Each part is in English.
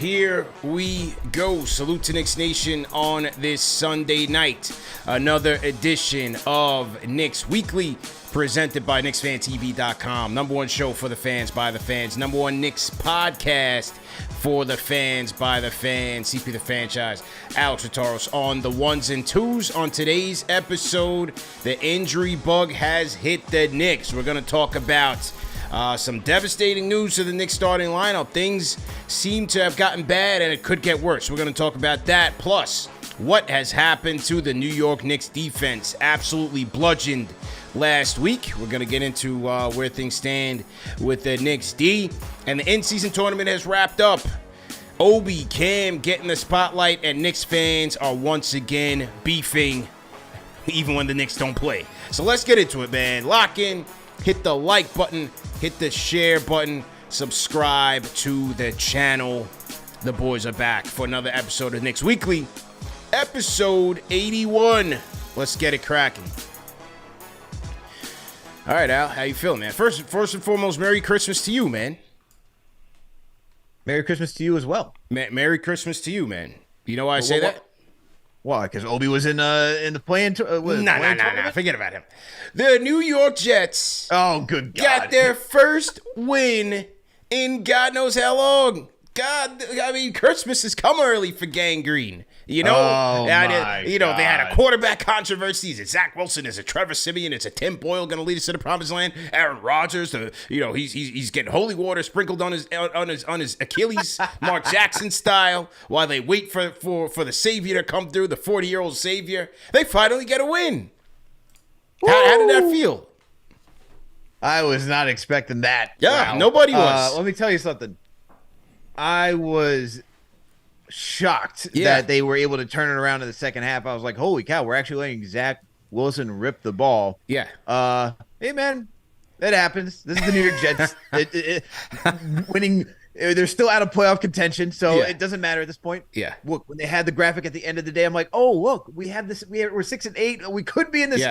here we go. Salute to Knicks Nation on this Sunday night. Another edition of Knicks Weekly, presented by KnicksFanTV.com. Number one show for the fans, by the fans. Number one Knicks podcast for the fans, by the fans. CP the franchise, Alex Rataros on the ones and twos. On today's episode, the injury bug has hit the Knicks. We're going to talk about some devastating news to the Knicks starting lineup. Things seem to have gotten bad, and it could get worse. We're going to talk about that. Plus, what has happened to the New York Knicks defense? Absolutely bludgeoned last week. We're going to get into where things stand with the Knicks D. And the in-season tournament has wrapped up. Obi Cam getting the spotlight, and Knicks fans are once again beefing, even when the Knicks don't play. So let's get into it, man. Lock in. Hit the like button, hit the share button, subscribe to the channel. The boys are back for another episode of Knicks Weekly, episode 81. Let's get it cracking. All right, Al, how you feeling, man? First and foremost, Merry Christmas to you, man. Merry Christmas to you as well. Merry Christmas to you, man. You know why I say that? Why? Because Obi was in the playing. Nah. Forget about him. The New York Jets. Oh, good God. Got their first win in God knows how long. God, I mean, Christmas has come early for Gang Green. You know, they had a quarterback controversy. Is it Zach Wilson? Is it Trevor Siemian? Is it Tim Boyle going to lead us to the promised land? Aaron Rodgers, he's getting holy water sprinkled on his Achilles, Mark Jackson style, while they wait for the savior to come through, the 40-year-old savior. They finally get a win. How did that feel? I was not expecting that. Yeah, wow. Nobody was. Let me tell you something. I was shocked that they were able to turn it around in the second half. I was like, holy cow, we're actually letting Zach Wilson rip the ball. Yeah. Hey, man, that happens. This is the New York Jets. Winning, they're still out of playoff contention, so it doesn't matter at this point. Yeah. Look, when they had the graphic at the end of the day, I'm like, oh, look, we have this. We're 6-8. We could be in this,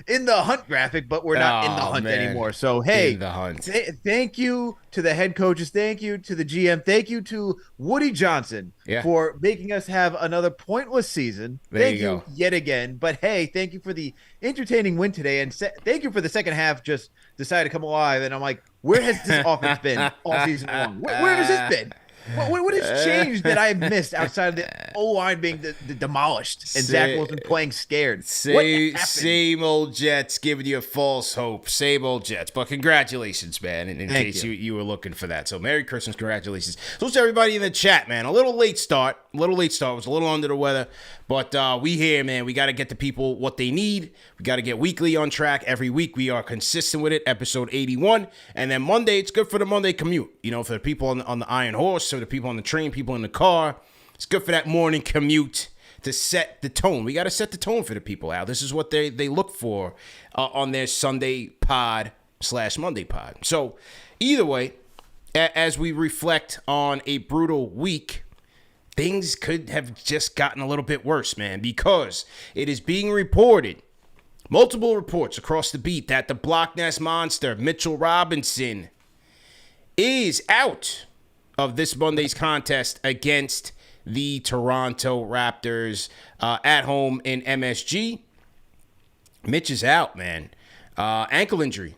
in the hunt graphic, but we're not in the hunt anymore. So, hey, in the hunt. Thank you to the head coaches. Thank you to the GM. Thank you to Woody Johnson for making us have another pointless season. Thank you yet again. But, hey, thank you for the entertaining win today. And thank you for the second half just decided to come alive. And I'm like, where has this offense been all season long? Where has this been? What has changed that I've missed outside of the O-line being demolished and Zach Wilson playing scared? Same old Jets giving you false hope. Same old Jets. But congratulations, man, in case you were looking for that. So Merry Christmas, congratulations. So to everybody in the chat, man. A little late start. Was a little under the weather. But we here, man. We got to get the people what they need. We got to get Weekly on track. Every week we are consistent with it. Episode 81. And then Monday, it's good for the Monday commute. You know, for the people on the Iron Horse, for the people on the train, people in the car. It's good for that morning commute to set the tone. We got to set the tone for the people, Al. This is what they look for on their Sunday pod / Monday pod. So either way, as we reflect on a brutal week, things could have just gotten a little bit worse, man, because it is being reported, multiple reports across the beat, that the Block Ness monster, Mitchell Robinson, is out of this Monday's contest against the Toronto Raptors at home in MSG. Mitch is out, man. Ankle injury.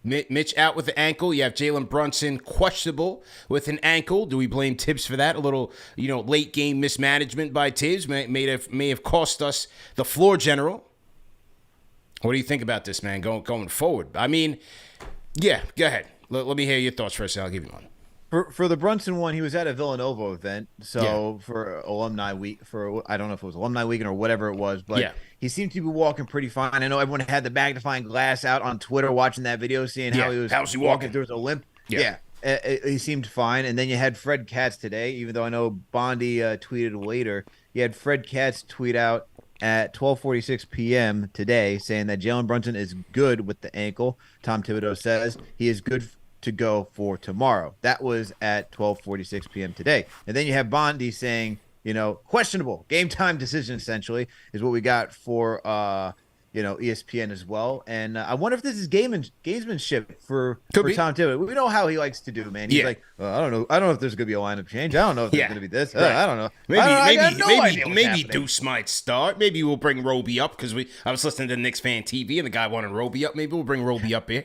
Mitch out with the ankle. You have Jalen Brunson questionable with an ankle. Do we blame Tibbs for that? A little, late game mismanagement by Tibbs may have cost us the floor general. What do you think about this, man, going forward? I mean, yeah, go ahead. Let me hear your thoughts first, and I'll give you one. For the Brunson one, he was at a Villanova event, so for alumni week, I don't know if it was alumni weekend or whatever it was, but he seemed to be walking pretty fine. I know everyone had the magnifying glass out on Twitter watching that video, seeing how he was walking through his limp. He seemed fine. And then you had Fred Katz today, even though I know Bondi tweeted later. You had Fred Katz tweet out at 12:46 p.m. today saying that Jalen Brunson is good with the ankle. Tom Thibodeau says he is good to go for tomorrow. That was at 12:46 p.m. today. And then you have Bondi saying, questionable game time decision essentially is what we got for ESPN as well. And I wonder if this is gamesmanship for Could be. Tom Thibodeau. We know how he likes to do, man. He's like, I don't know. I don't know if there's going to be a lineup change. I don't know if there's going to be this. Right. I don't know. Maybe Deuce might start. Maybe we'll bring Roby up because I was listening to KnicksFanTV and the guy wanted Roby up. Maybe we'll bring Roby up here.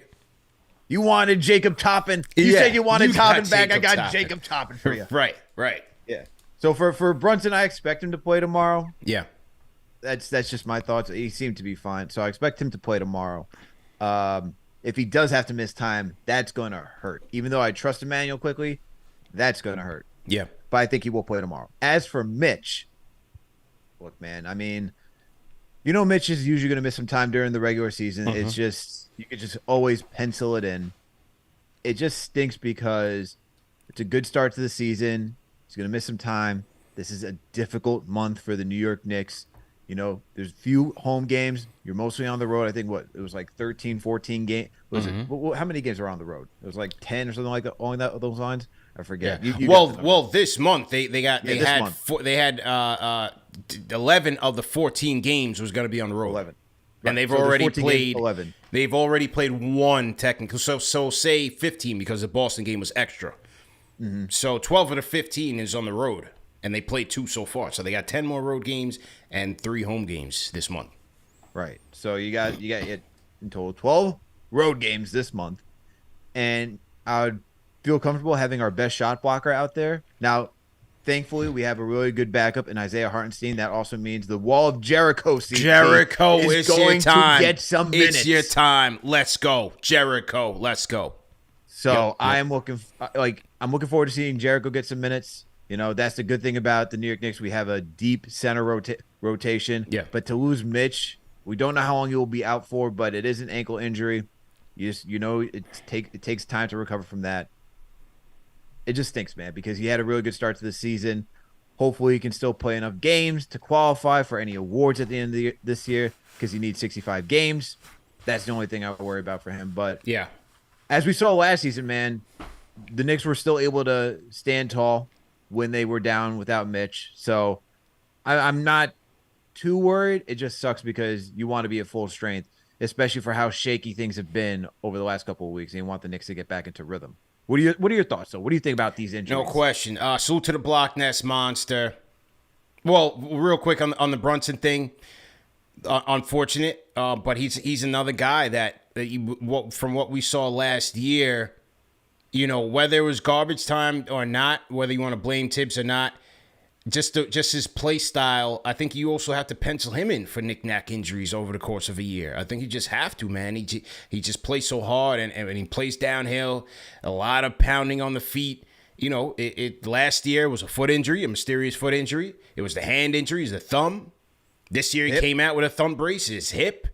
You wanted Jacob Toppin. You said you wanted Toppin back. I got Jacob Toppin for you. Right. Yeah. So for Brunson, I expect him to play tomorrow. Yeah. That's just my thoughts. He seemed to be fine, so I expect him to play tomorrow. If he does have to miss time, that's going to hurt. Even though I trust Emmanuel quickly, that's going to hurt. Yeah. But I think he will play tomorrow. As for Mitch, look, man, I mean, Mitch is usually going to miss some time during the regular season. It's just, you could just always pencil it in. It just stinks because it's a good start to the season. He's going to miss some time. This is a difficult month for the New York Knicks. There's few home games. You're mostly on the road. I think it was like 13, 14 games. How many games are on the road? It was like 10 or something like that. Only those lines. I forget. Yeah. This month they had 11 of the 14 games was going to be on the road. 11. Right. And they've already played 11. They've already played one technical. So say 15 because the Boston game was extra. Mm-hmm. So 12 of the 15 is on the road. And they played 2 so far. So they got 10 more road games and 3 home games this month. Right. So you got in total 12 road games this month. And I would feel comfortable having our best shot blocker out there. Now, thankfully, we have a really good backup in Isaiah Hartenstein. That also means the wall of Jericho is going to get some minutes. It's your time. Let's go. Jericho, let's go. So yep. I'm looking forward to seeing Jericho get some minutes. That's the good thing about the New York Knicks. We have a deep center rotation. Yeah. But to lose Mitch, we don't know how long he will be out for, but it is an ankle injury. It takes time to recover from that. It just stinks, man, because he had a really good start to the season. Hopefully he can still play enough games to qualify for any awards at the end of this year because he needs 65 games. That's the only thing I worry about for him. But yeah, as we saw last season, man, the Knicks were still able to stand tall when they were down without Mitch. So I'm not too worried. It just sucks because you want to be at full strength, especially for how shaky things have been over the last couple of weeks, and you want the Knicks to get back into rhythm. What are your thoughts, though? What do you think about these injuries? No question. Salute to the Block Nest Monster. Well, real quick on the Brunson thing, unfortunate, but he's another guy that from what we saw last year, whether it was garbage time or not, whether you want to blame Tibbs or not, just his play style, I think you also have to pencil him in for knick-knack injuries over the course of a year. I think you just have to, man. He just plays so hard, and he plays downhill, a lot of pounding on the feet. It last year was a foot injury, a mysterious foot injury. It was the hand injuries, the thumb. This year he came out with a thumb brace, his hip.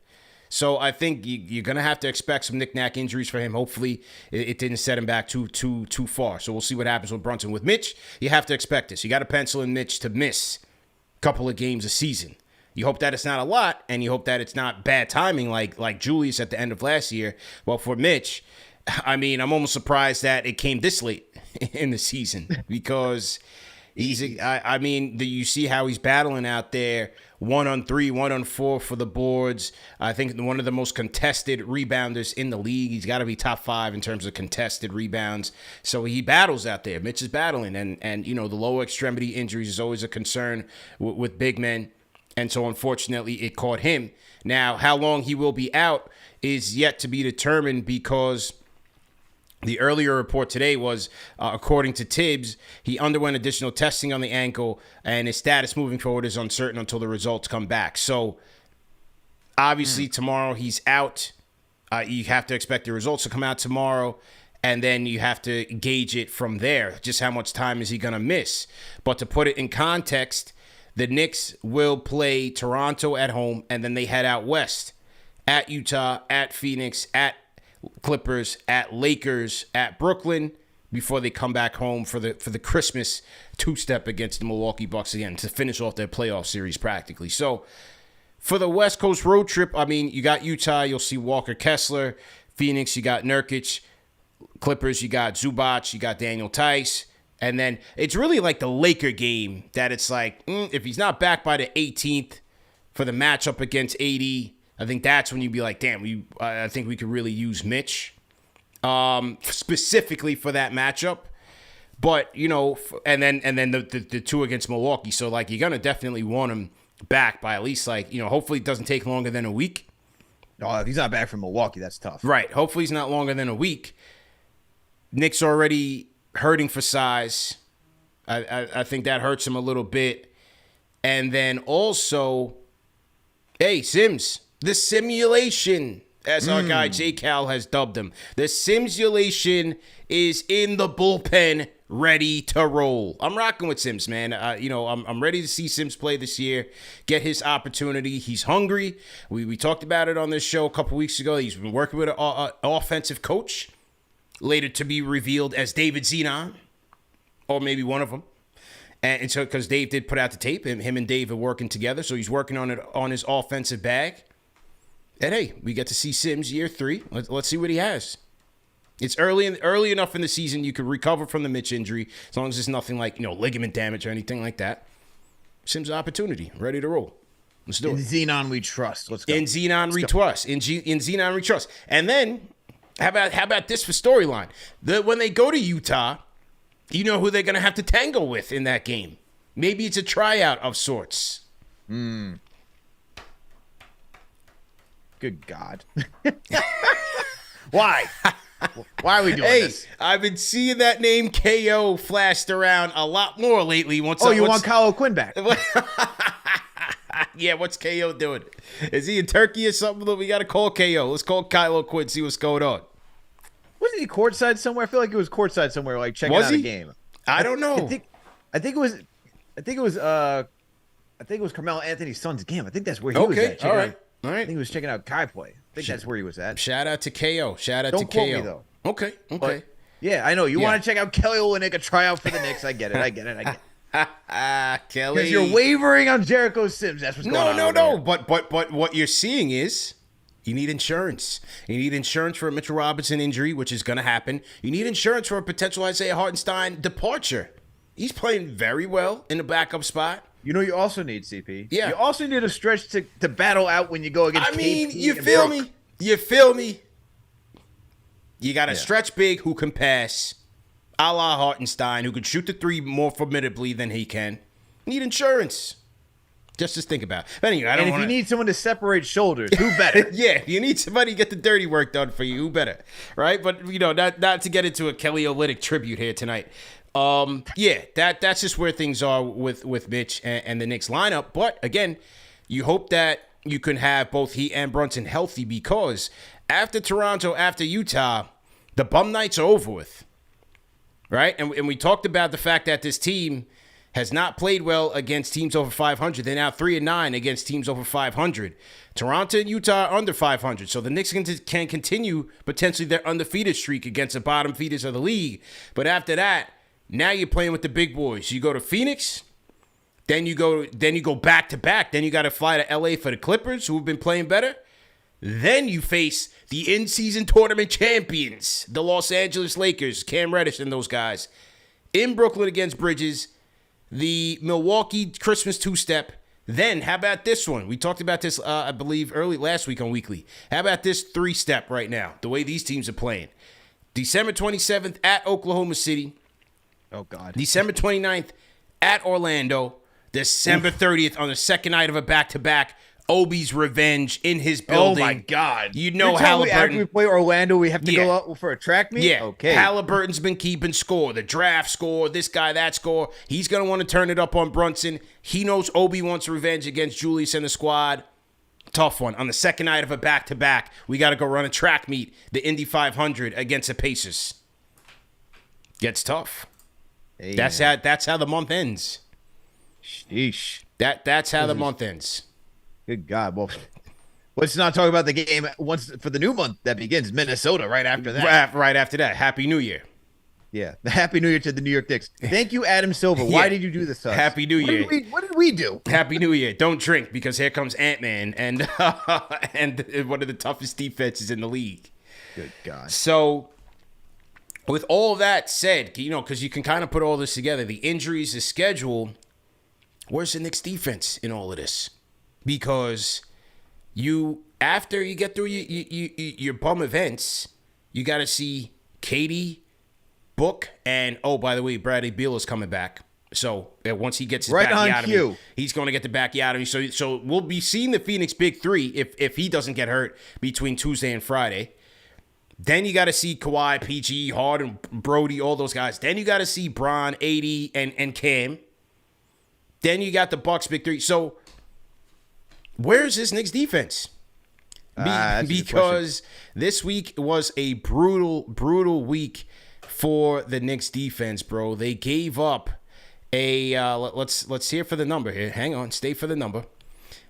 So I think you're going to have to expect some knick-knack injuries for him. Hopefully it didn't set him back too far. So we'll see what happens with Brunson. With Mitch, you have to expect this. You got to pencil in Mitch to miss a couple of games a season. You hope that it's not a lot, and you hope that it's not bad timing like Julius at the end of last year. Well, for Mitch, I mean, I'm almost surprised that it came this late in the season because you see how he's battling out there. 1-on-3, 1-on-4 for the boards. I think one of the most contested rebounders in the league. He's got to be top 5 in terms of contested rebounds. So he battles out there. Mitch is battling. And the lower extremity injuries is always a concern with big men. And so, unfortunately, it caught him. Now, how long he will be out is yet to be determined because the earlier report today was, according to Tibbs, he underwent additional testing on the ankle, and his status moving forward is uncertain until the results come back. So, obviously, tomorrow he's out. You have to expect the results to come out tomorrow, and then you have to gauge it from there. Just how much time is he going to miss? But to put it in context, the Knicks will play Toronto at home, and then they head out west at Utah, at Phoenix, at Clippers, at Lakers, at Brooklyn before they come back home for the Christmas two-step against the Milwaukee Bucks again to finish off their playoff series practically. So for the West Coast road trip, I mean, you got Utah, you'll see Walker Kessler. Phoenix, you got Nurkic. Clippers, you got Zubac, you got Daniel Tice. And then it's really like the Laker game that it's like, if he's not back by the 18th for the matchup against AD, I think that's when you'd be like, damn, I think we could really use Mitch specifically for that matchup. But, and then the two against Milwaukee. So, like, you're going to definitely want him back by at least, like, hopefully it doesn't take longer than a week. No, if he's not back from Milwaukee, that's tough. Right. Hopefully he's not longer than a week. Knicks already hurting for size. I think that hurts him a little bit. And then also, hey, Sims, the simulation, as our guy J. Cal has dubbed him. The simulation is in the bullpen, ready to roll. I'm rocking with Sims, man. I'm ready to see Sims play this year, get his opportunity. He's hungry. We talked about it on this show a couple weeks ago. He's been working with an offensive coach, later to be revealed as David Zenon, or maybe one of them. And so, because Dave did put out the tape, him and Dave are working together, so he's working on it on his offensive bag. And hey, we get to see Sims year 3. Let's see what he has. It's early enough in the season you could recover from the Mitch injury, as long as it's nothing like ligament damage or anything like that. Sims' opportunity, ready to roll. Let's do it. In Zenon we trust. Let's go. In Zenon we trust. In Zenon we trust. And then, how about this for storyline? When they go to Utah, you know who they're going to have to tangle with in that game. Maybe it's a tryout of sorts. Good God. Why? Why are we doing this? I've been seeing that name KO flashed around a lot more lately. You want Kyle O'Quinn back? Yeah, what's KO doing? Is he in Turkey or something? We got to call KO. Let's call Kyle O'Quinn, see what's going on. Wasn't he courtside somewhere? I feel like it was courtside somewhere, like checking out a game. I don't know. I think it was Carmelo Anthony's son's game. I think that's where he was at. All right. I think he was checking out Kai play. I think that's where he was at. Shout out to KO. Don't quote me, though. Okay. But, yeah, I know. You want to check out Kelly Olynyk, a tryout for the Knicks. I get it. Kelly. Because you're wavering on Jericho Sims. That's what's going on. No. But what you're seeing is you need insurance. You need insurance for a Mitchell Robinson injury, which is going to happen. You need insurance for a potential Isaiah Hartenstein departure. He's playing very well in the backup spot. You know, you also need CP. Yeah. You also need a stretch to battle out when you go against KP you feel me? You feel me? You got a stretch big who can pass, a la Hartenstein, who can shoot the three more formidably than he can. Need insurance. Just think about it. But anyway, if you need someone to separate shoulders, who better? Yeah, you need somebody to get the dirty work done for you. Who better? Right? But, not to get into a Kelly Olynyk tribute here tonight. That's just where things are with Mitch and the Knicks lineup. But again, you hope that you can have both he and Brunson healthy, because after Toronto, after Utah, the bum nights are over with. Right? And we talked about the fact that this team has not played well against teams over 500. They're now 3-9 against teams over 500. Toronto and Utah are under 500. So the Knicks can continue potentially their undefeated streak against the bottom feeders of the league. But after that, now you're playing with the big boys. You go to Phoenix, then you go back to back. Then you got to fly to LA for the Clippers, who have been playing better. Then you face the in-season tournament champions, the Los Angeles Lakers, Cam Reddish and those guys, in Brooklyn against Bridges, the Milwaukee Christmas two-step. Then, how about this one? We talked about this, I believe, early last week on Weekly. How about this three-step right now, the way these teams are playing? December 27th at Oklahoma City. Oh, God. December 29th at Orlando. December 30th on the second night of a back-to-back. Obi's revenge in his building. Oh, my God. You know Halliburton. After we play Orlando, we have to go out for a track meet? Yeah. Okay. Halliburton's been keeping score. The draft score, this guy, that score. He's going to want to turn it up on Brunson. He knows Obi wants revenge against Julius and the squad. Tough one. On the second night of a back-to-back, we got to go run a track meet, the Indy 500 against the Pacers. Gets tough. Hey, that's how the month ends. Sheesh. That's how the month ends. Good God. Well, let's not talk about the game once for the new month that begins. Minnesota right after that. Right after that. Happy New Year. Yeah. Happy New Year to the New York Knicks. Thank you, Adam Silver. Why did you do this to us? Happy New Year. What did we do? Happy New Year. Don't drink, because here comes Ant-Man and one of the toughest defenses in the league. Good God. So, with all that said, because you can kind of put all this together, the injuries, the schedule, where's the Knicks defense in all of this? Because After you get through your bum events, you got to see Katie, Book, and by the way, Bradley Beal is coming back. So once he gets his backiotomy, he's going to get the backiotomy. So we'll be seeing the Phoenix Big Three if he doesn't get hurt between Tuesday and Friday. Then you got to see Kawhi, PG, Harden, Brody, all those guys. Then you got to see Bron, AD, and Cam. Then you got the Bucks Big Three. So where's this Knicks defense? Because this week was a brutal week for the Knicks defense, bro. They gave up let's hear for the number here. Hang on, stay for the number.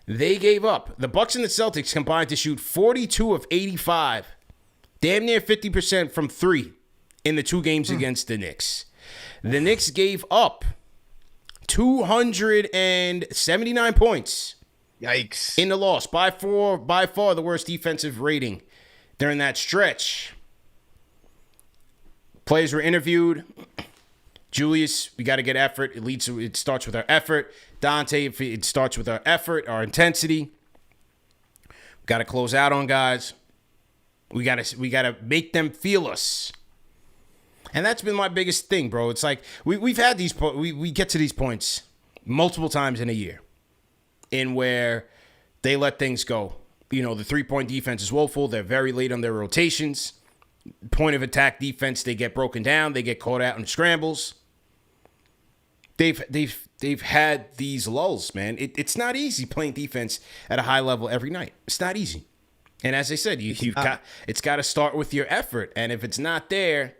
They gave up. The Bucks and the Celtics combined to shoot 42 of 85, damn near 50% from three in the two games against the Knicks. The Knicks gave up 279 points. Yikes. In the loss. By far the worst defensive rating during that stretch. Players were interviewed. Julius, we got to get effort. It starts with our effort. Dante, it starts with our effort, our intensity. We got to close out on guys. We got to make them feel us. And that's been my biggest thing, bro. It's like we've had these we get to these points multiple times in a year in where they let things go. The 3-point defense is woeful. They're very late on their rotations. Point of attack defense, they get broken down. They get caught out in scrambles. They've had these lulls, man. It's not easy playing defense at a high level every night. It's not easy. And as I said, it's got to start with your effort. And if it's not there,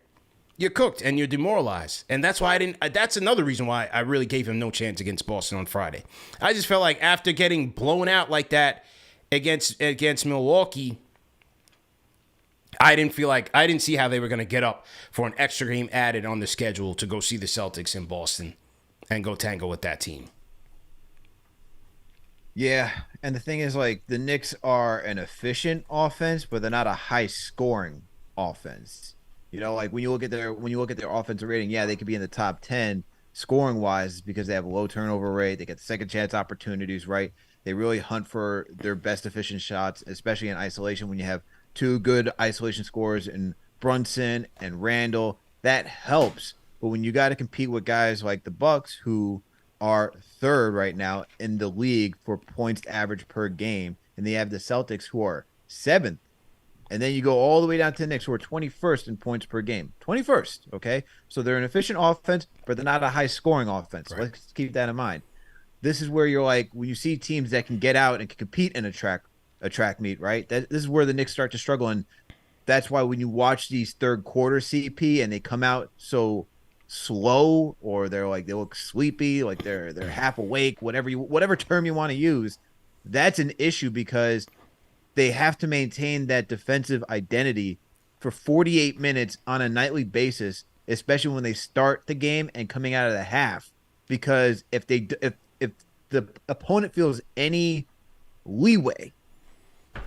you're cooked and you're demoralized. And that's why that's another reason why I really gave him no chance against Boston on Friday. I just felt like after getting blown out like that against Milwaukee, I didn't see how they were going to get up for an extra game added on the schedule to go see the Celtics in Boston and go tango with that team. Yeah, and the thing is, like, the Knicks are an efficient offense, but they're not a high-scoring offense. Like when you look at their offensive rating, yeah, they could be in the top 10 scoring-wise because they have a low turnover rate. They get second chance opportunities, right? They really hunt for their best efficient shots, especially in isolation when you have two good isolation scorers in Brunson and Randall. That helps. But when you got to compete with guys like the Bucks, who are third right now in the league for points average per game, and they have the Celtics, who are seventh, and then you go all the way down to the Knicks, who are 21st in points per game. 21st, okay? So they're an efficient offense, but they're not a high-scoring offense. Right. Let's keep that in mind. This is where you're like, when you see teams that can get out and can compete in a track meet, right? This is where the Knicks start to struggle, and that's why when you watch these third quarter CP and they come out so slow, or they look sleepy, like they're half awake, whatever term you want to use, that's an issue because they have to maintain that defensive identity for 48 minutes on a nightly basis, especially when they start the game and coming out of the half. Because if the opponent feels any leeway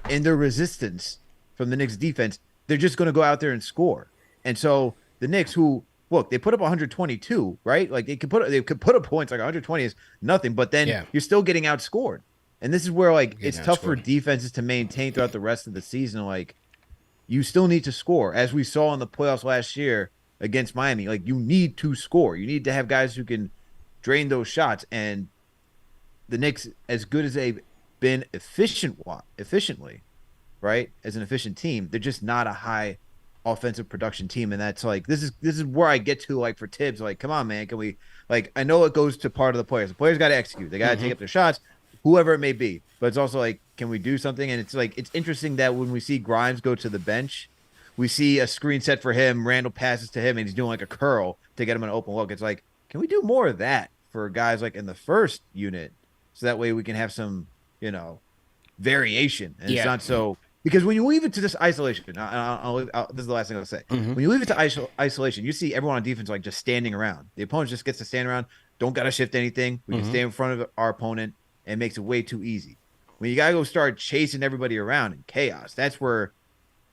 in their resistance from the Knicks defense, they're just going to go out there and score. And so the Knicks, who look, they put up 122, right? Like they could put up points, like 120 is nothing, but then you're still getting outscored. And this is where it's tough for defenses to maintain throughout the rest of the season. Like, you still need to score, as we saw in the playoffs last year against Miami. Like, you need to score. You need to have guys who can drain those shots. And the Knicks, as good as they've been efficiently, right, as an efficient team, they're just not a high offensive production team. And that's like, this is where I get to, like, for Tibbs, like, come on, man, can we, like, I know it goes to part of the players. The players got to execute. They got to take up their shots, whoever it may be. But it's also like, can we do something? And it's like, it's interesting that when we see Grimes go to the bench, we see a screen set for him, Randall passes to him, and he's doing like a curl to get him an open look. It's like, can we do more of that for guys like in the first unit, so that way we can have some, variation, and it's not so, because when you leave it to this isolation, this is the last thing I'll say. When you leave it to isolation, you see everyone on defense like just standing around. The opponent just gets to stand around, don't got to shift anything. We can stay in front of our opponent, and it makes it way too easy. When you got to go start chasing everybody around in chaos, that's where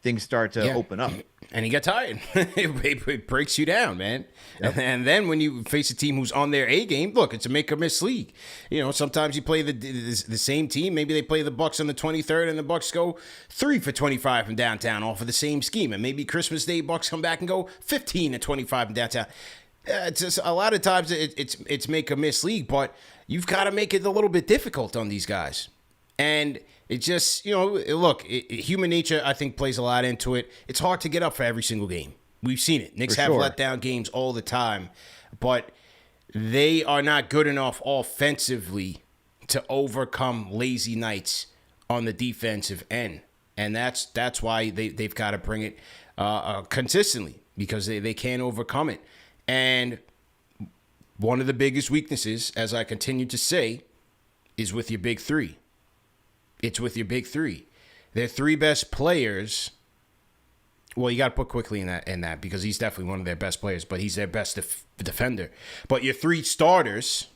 things start to open up. And he got tired. It breaks you down, man. Yep. And then when you face a team who's on their A game, look, it's a make or miss league. You know, sometimes you play the same team. Maybe they play the Bucks on the 23rd, and the Bucks go 3 for 25 from downtown off of the same scheme. And maybe Christmas Day, Bucks come back and go 15 and 25 from downtown. It's just a lot of times it's make or miss league, but you've got to make it a little bit difficult on these guys. And it just, you know, look, human nature, I think, plays a lot into it. It's hard to get up for every single game. We've seen it. Knicks have let down games all the time, but they are not good enough offensively to overcome lazy nights on the defensive end. And that's why they've got to bring it consistently, because they can't overcome it. And one of the biggest weaknesses, as I continue to say, is with your big three. It's with your big three. Their three best players. Well, you got to put Quickly in that because he's definitely one of their best players, but he's their best defender. But your three starters,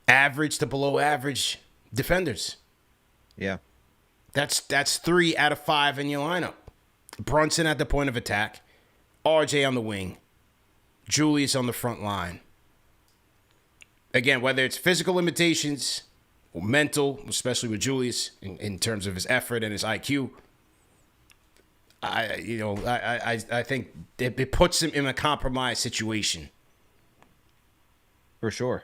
average to below average defenders. Yeah. That's 3 out of 5 in your lineup. Brunson at the point of attack, RJ on the wing, Julius on the front line. Again, whether it's physical limitations or mental, especially with Julius in terms of his effort and his IQ, I think it puts him in a compromised situation. For sure.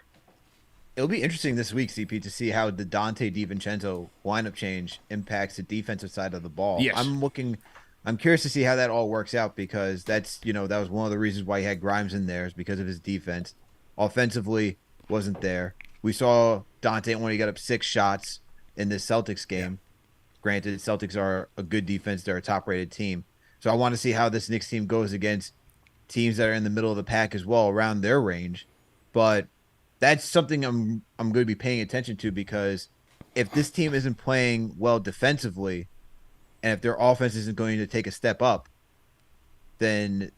It'll be interesting this week, CP, to see how the Dante DiVincenzo lineup change impacts the defensive side of the ball. Yes. I'm curious to see how that all works out, because that was one of the reasons why he had Grimes in there, is because of his defense. Offensively, wasn't there. We saw Dante when he got up 6 shots in this Celtics game. Yeah. Granted, Celtics are a good defense. They're a top-rated team. So I want to see how this Knicks team goes against teams that are in the middle of the pack as well, around their range. But that's something I'm going to be paying attention to, because if this team isn't playing well defensively, and if their offense isn't going to take a step up, then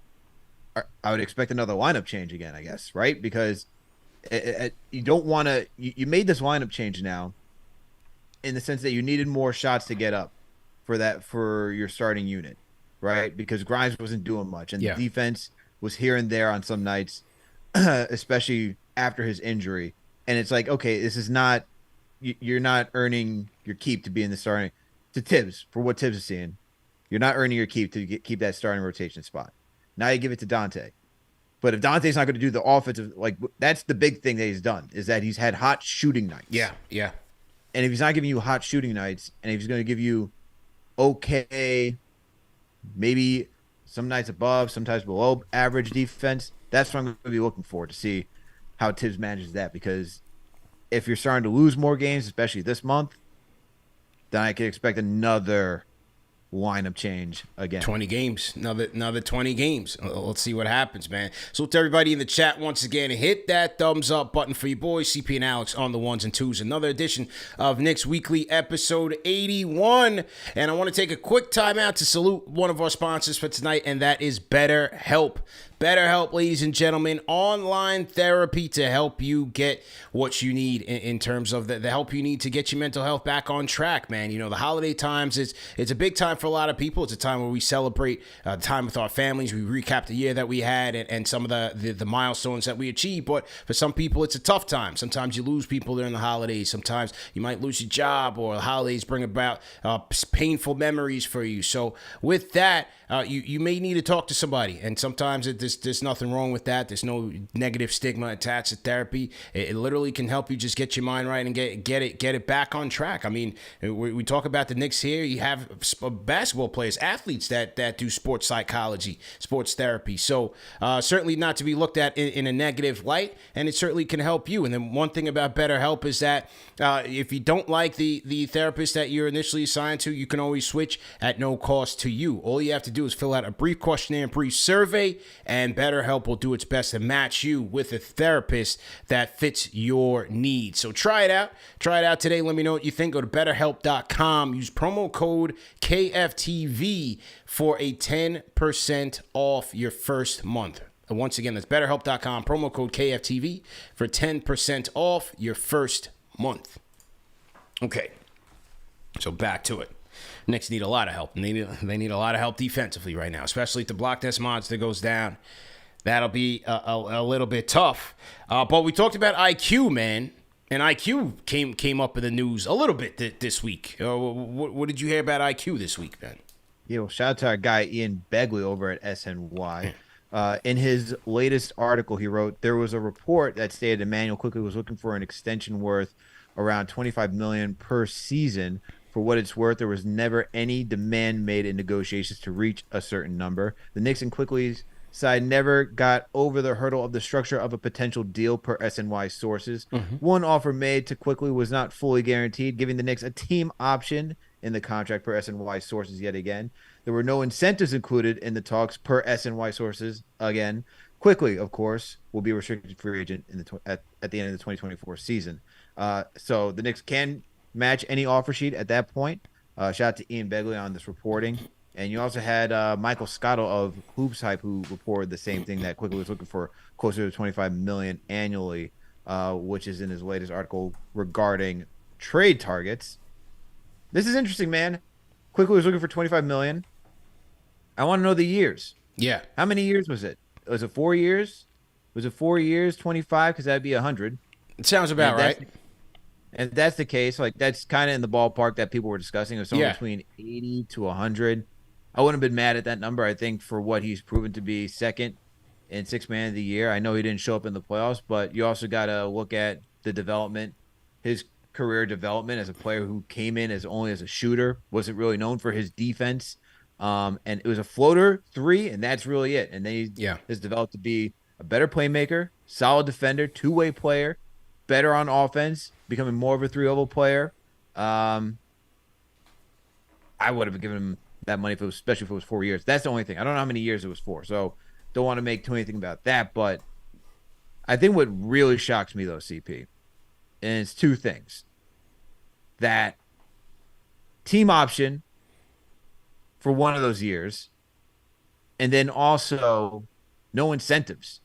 I would expect another lineup change again, I guess, right? Because you don't want to – you made this lineup change now in the sense that you needed more shots to get up for your starting unit, right? Because Grimes wasn't doing much, and the defense was here and there on some nights, especially after his injury. And it's like, okay, this is not – you're not earning your keep to be in the starting – to Tibbs, for what Tibbs is seeing, you're not earning your keep to keep that starting rotation spot. Now you give it to Dante. But if Dante's not going to do the offensive, like, that's the big thing that he's done, is that he's had hot shooting nights. Yeah. And if he's not giving you hot shooting nights, and if he's going to give you okay, maybe some nights above, sometimes below average defense, that's what I'm going to be looking for, to see how Tibbs manages that. Because if you're starting to lose more games, especially this month, then I can expect another lineup change again. 20 games. Another 20 games. Let's see what happens, man. So to everybody in the chat, once again, hit that thumbs up button for your boys, CP and Alex, on the ones and twos. Another edition of Knicks Weekly, episode 81. And I want to take a quick time out to salute one of our sponsors for tonight, and that is BetterHelp. BetterHelp, ladies and gentlemen, online therapy to help you get what you need in terms of the help you need to get your mental health back on track, man. You know, the holiday times, it's a big time for a lot of people. It's a time where we celebrate time with our families. We recap the year that we had and some of the milestones that we achieved. But for some people, it's a tough time. Sometimes you lose people during the holidays. Sometimes you might lose your job, or the holidays bring about painful memories for you. So with that, you may need to talk to somebody, and sometimes there's nothing wrong with that. There's no negative stigma attached to therapy. It literally can help you just get your mind right and get it back on track. I mean, we talk about the Knicks here. You have basketball players, athletes that do sports psychology, sports therapy. So certainly not to be looked at in a negative light, and it certainly can help you. And then one thing about BetterHelp is that if you don't like the therapist that you're initially assigned to, you can always switch at no cost to you. All you have to do is fill out a brief questionnaire, brief survey, and BetterHelp will do its best to match you with a therapist that fits your needs. So try it out. Try it out today. Let me know what you think. Go to BetterHelp.com. Use promo code KFTV for a 10% off your first month. And once again, that's BetterHelp.com. Promo code KFTV for 10% off your first month. Okay. So back to it. Knicks need a lot of help. They need a lot of help defensively right now, especially if the block test monster goes down. That'll be a little bit tough. But we talked about IQ, man. And IQ came up in the news a little bit this week. What did you hear about IQ this week, man? Yeah, well, shout out to our guy Ian Begley over at SNY. In his latest article, he wrote, there was a report that stated Emmanuel Quickley was looking for an extension worth around $25 million per season. For what it's worth, there was never any demand made in negotiations to reach a certain number. The Knicks and Quickley's side never got over the hurdle of the structure of a potential deal per SNY sources. One offer made to Quickley was not fully guaranteed, giving the Knicks a team option in the contract per SNY sources yet again. There were no incentives included in the talks per SNY sources again. Quickley, of course, will be a restricted free agent at the end of the 2024 season. So the Knicks can match any offer sheet at that point. Shout out to Ian Begley on this reporting. And you also had Michael Scotto of Hoops Hype, who reported the same thing, that Quickley was looking for closer to $25 million annually, which is in his latest article regarding trade targets. This is interesting, man. Quickley was looking for $25 million. I want to know the years. Yeah. How many years was it? Was it 4 years? Was it 4 years, 25? Because that'd be 100. It sounds about right. And if that's the case, like, that's kind of in the ballpark that people were discussing. It was somewhere between 80 to 100. I wouldn't have been mad at that number. I think for what he's proven to be second in Sixth Man of the Year. I know he didn't show up in the playoffs, but you also got to look at the development, his career development as a player who came in as only as a shooter, wasn't really known for his defense. And it was a floater three, and that's really it. And then he has developed to be a better playmaker, solid defender, two-way player, better on offense, becoming more of a three-level player. I would have given him that money, especially if it was 4 years. That's the only thing. I don't know how many years it was for, so don't want to make too anything about that. But I think what really shocks me, though, CP, and it's two things. That team option for one of those years, and then also no incentives.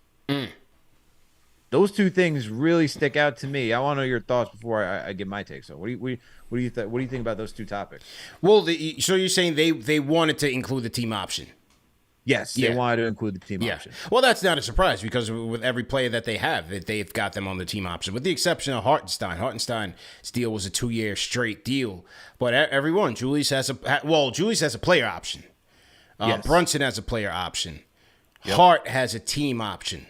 Those two things really stick out to me. I want to know your thoughts before I give my take. So, what do you think about those two topics? Well, so you're saying they wanted to include the team option? Yes, they wanted to include the team option. Well, that's not a surprise because with every player that they have, they've got them on the team option, with the exception of Hartenstein. Hartenstein's deal was a 2-year straight deal, but everyone, Julius has a player option. Brunson has a player option. Hart has a team option.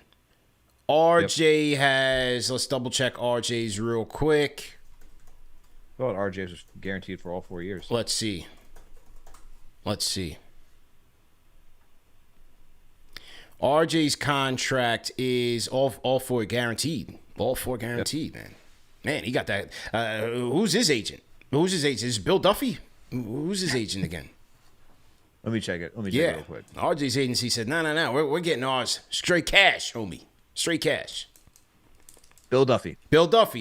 RJ has, let's double check RJ's real quick. I thought RJ was guaranteed for all 4 years. Let's see. RJ's contract is all four guaranteed. All four guaranteed, man. Man, he got that. Who's his agent? Is it Bill Duffy? Who's his agent again? Let me check it. Real quick. RJ's agency said, no. We're getting ours straight cash, homie. Straight cash. Bill Duffy.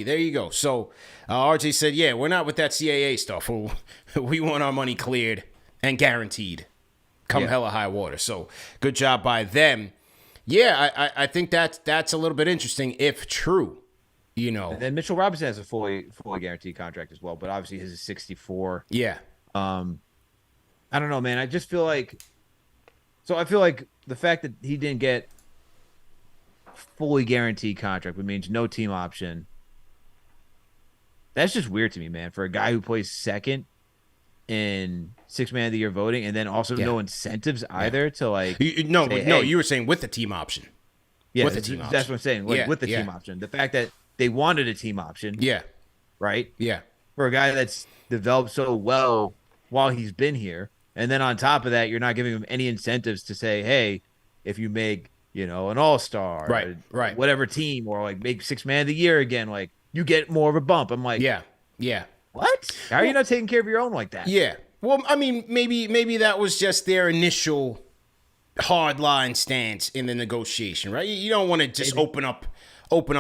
There you go. So RJ said, yeah, we're not with that CAA stuff. We want our money cleared and guaranteed come hella high water. So good job by them. Yeah, I think that's a little bit interesting if true, you know. And then Mitchell Robinson has a fully guaranteed contract as well, but obviously his is 64. Yeah. I don't know, man. I just feel like the fact that he didn't get fully guaranteed contract, which means no team option. That's just weird to me, man. For a guy who plays second in Sixth Man of the Year voting, and then also no incentives either to like. You were saying with the team option. Yeah, with the team option. That's what I'm saying. With the team option, the fact that they wanted a team option. Yeah. Right. Yeah. For a guy that's developed so well while he's been here, and then on top of that, you're not giving him any incentives to say, hey, if you make an all-star, right, whatever team, or like make Sixth Man of the Year again, like you get more of a bump. I'm like, yeah. What? How are you not taking care of your own like that? Yeah. Well, I mean, maybe that was just their initial hard line stance in the negotiation, right? You don't want to just open up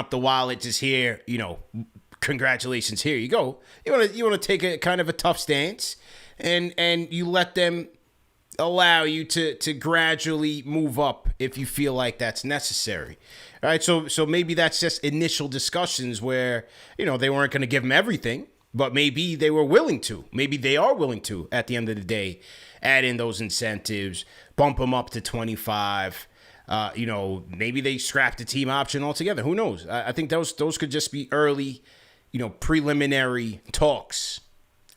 the wallet, just here, congratulations, here you go. You want to take a kind of a tough stance, and you let them allow you to gradually move up if you feel like that's necessary. All right, so maybe that's just initial discussions where, they weren't going to give him everything, But maybe they were willing to. Maybe they are willing to, at the end of the day, add in those incentives, bump them up to 25. Maybe they scrap the team option altogether. Who knows? I think those could just be early, preliminary talks.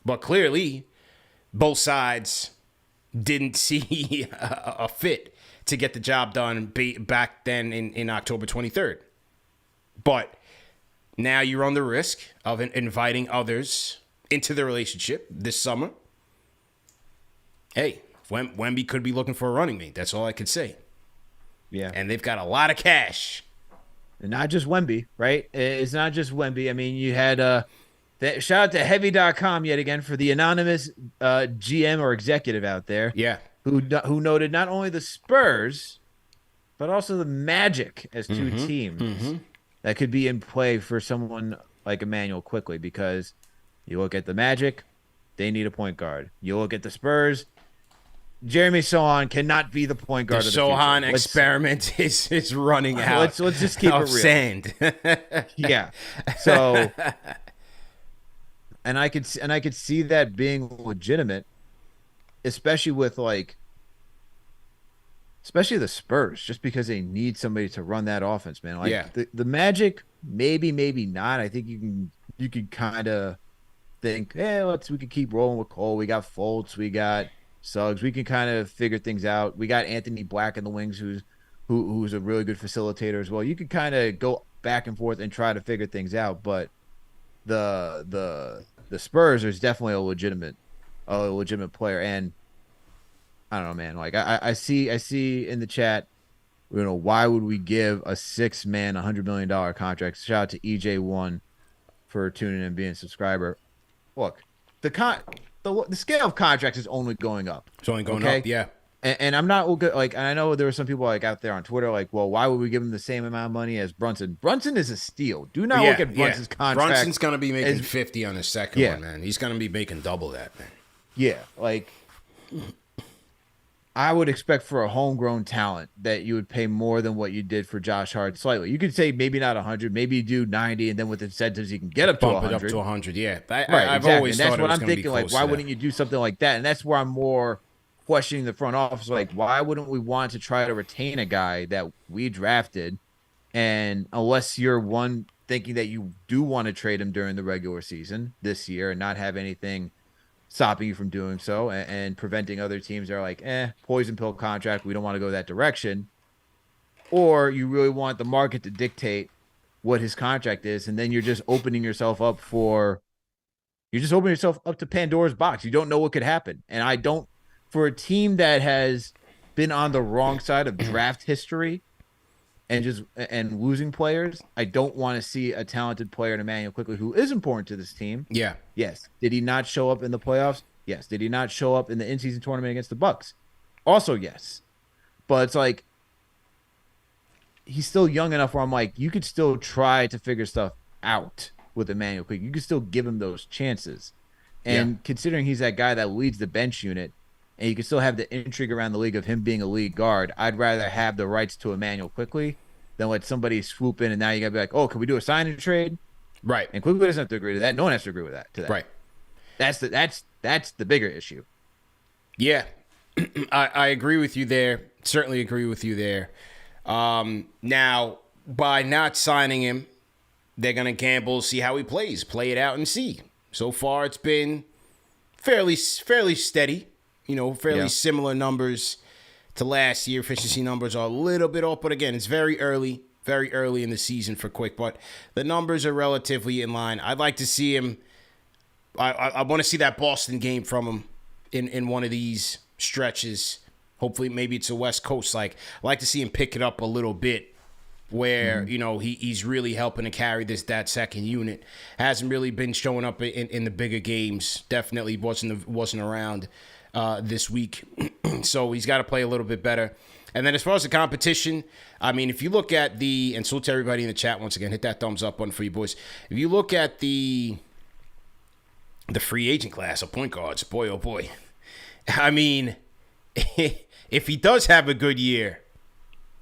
But clearly, both sides didn't see a fit to get the job done back then in October 23rd. But now you run the risk of inviting others into the relationship this summer. Hey, Wemby could be looking for a running mate. That's all I could say. Yeah. And they've got a lot of cash. And not just Wemby, right? It's not just Wemby. I mean, you had shout out to heavy.com yet again for the anonymous GM or executive out there. Yeah. Who noted not only the Spurs, but also the Magic as two teams that could be in play for someone like Emmanuel Quickley, because you look at the Magic, they need a point guard. You look at the Spurs, Jeremy Sohan cannot be the point guard of the Sohan future. experiment is running out. Let's just keep it real. Sand. Yeah. So, and I could see that being legitimate, especially with especially the Spurs, just because they need somebody to run that offense, man. The Magic, maybe not. I think you can kind of think, we can keep rolling with Cole. We got Fultz, we got Suggs. We can kind of figure things out. We got Anthony Black in the wings, who's a really good facilitator as well. You could kind of go back and forth and try to figure things out, but the Spurs is definitely a legitimate player. And I don't know, man. I see in the chat, why would we give a 6-man $100 million contract? Shout out to EJ1 for tuning in and being a subscriber. Look, the scale of contracts is only going up. It's only going up, yeah. And I'm not good. And I know there were some people out there on Twitter well, why would we give him the same amount of money as Brunson? Brunson is a steal. Do not look at Brunson's contract. Brunson's gonna be making 50 on the second one, man. He's gonna be making double that, man. Yeah, I would expect for a homegrown talent that you would pay more than what you did for Josh Hart slightly. You could say maybe not 100, maybe you do 90, and then with incentives you can get up to 100. Bump it up to 100, yeah. I've always thought it was going to be close to that. That's what I'm thinking. Why wouldn't you do something like that? And that's where I'm more questioning the front office. Why wouldn't we want to try to retain a guy that we drafted? And unless you're thinking that you do want to trade him during the regular season this year and not have anything stopping you from doing so and preventing other teams that are poison pill contract, we don't want to go that direction. Or you really want the market to dictate what his contract is, and then you're just opening yourself up to Pandora's box. You don't know what could happen. And for a team that has been on the wrong side of draft history and losing players, I don't want to see a talented player in Emmanuel Quickley, who is important to this team. Yeah. Yes. Did he not show up in the playoffs? Yes. Did he not show up in the in-season tournament against the Bucks? Also, yes. But it's he's still young enough where I'm you could still try to figure stuff out with Emmanuel Quickley. You could still give him those chances. And considering he's that guy that leads the bench unit, and you can still have the intrigue around the league of him being a lead guard, I'd rather have the rights to Emmanuel Quickley than let somebody swoop in, and now you got to be can we do a sign and trade? Right. And Quickley doesn't have to agree to that. No one has to agree with that. Right. That's the bigger issue. Yeah. I agree with you there. Certainly agree with you there. Now, by not signing him, they're going to gamble, see how he plays, play it out and see. So far, it's been fairly steady, fairly similar numbers to last year. Efficiency numbers are a little bit off, but again, it's very early in the season for Quick, but the numbers are relatively in line. I'd like to see him. I want to see that Boston game from him in one of these stretches. Hopefully, maybe it's a West Coast. I'd like to see him pick it up a little bit where, he's really helping to carry that second unit. Hasn't really been showing up in the bigger games. Definitely wasn't around this week. So he's got to play a little bit better. And then as far as the competition, I mean, if you look at and salute to everybody in the chat once again, hit that thumbs up button for you boys. If you look at the free agent class of point guards, boy, oh boy. I mean, if he does have a good year,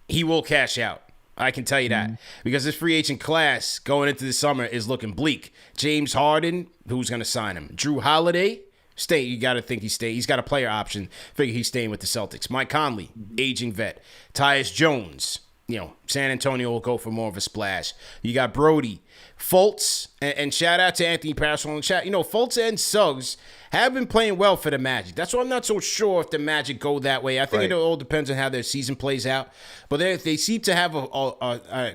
he will cash out. I can tell you that. Because this free agent class going into the summer is looking bleak. James Harden, who's going to sign him? Drew Holiday, stay. You got to think he's staying. He's got a player option. Figure he's staying with the Celtics. Mike Conley, aging vet. Tyus Jones, San Antonio will go for more of a splash. You got Brody, Fultz, and shout out to Anthony Parasol in the chat. Fultz and Suggs have been playing well for the Magic. That's why I'm not so sure if the Magic go that way. I think it all depends on how their season plays out. But they seem to have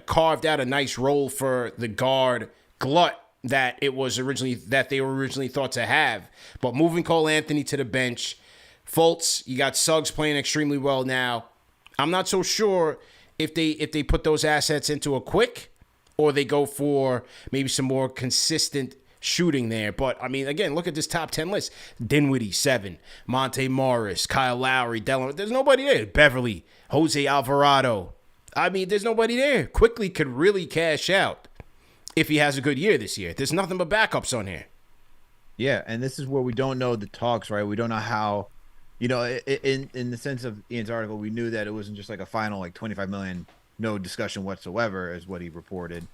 carved out a nice role for the guard glut that they were originally thought to have. But moving Cole Anthony to the bench, Fultz, you got Suggs playing extremely well now. I'm not so sure if they put those assets into a quick or they go for maybe some more consistent shooting there. But, again, look at this top 10 list. Dinwiddie, 7. Monte Morris, Kyle Lowry, Delon. There's nobody there. Beverly, Jose Alvarado. There's nobody there. Quickly could really cash out if he has a good year this year. There's nothing but backups on here. Yeah, and this is where we don't know the talks, right? We don't know how, in the sense of Ian's article, we knew that it wasn't just like a final $25 million, no discussion whatsoever, is what he reported.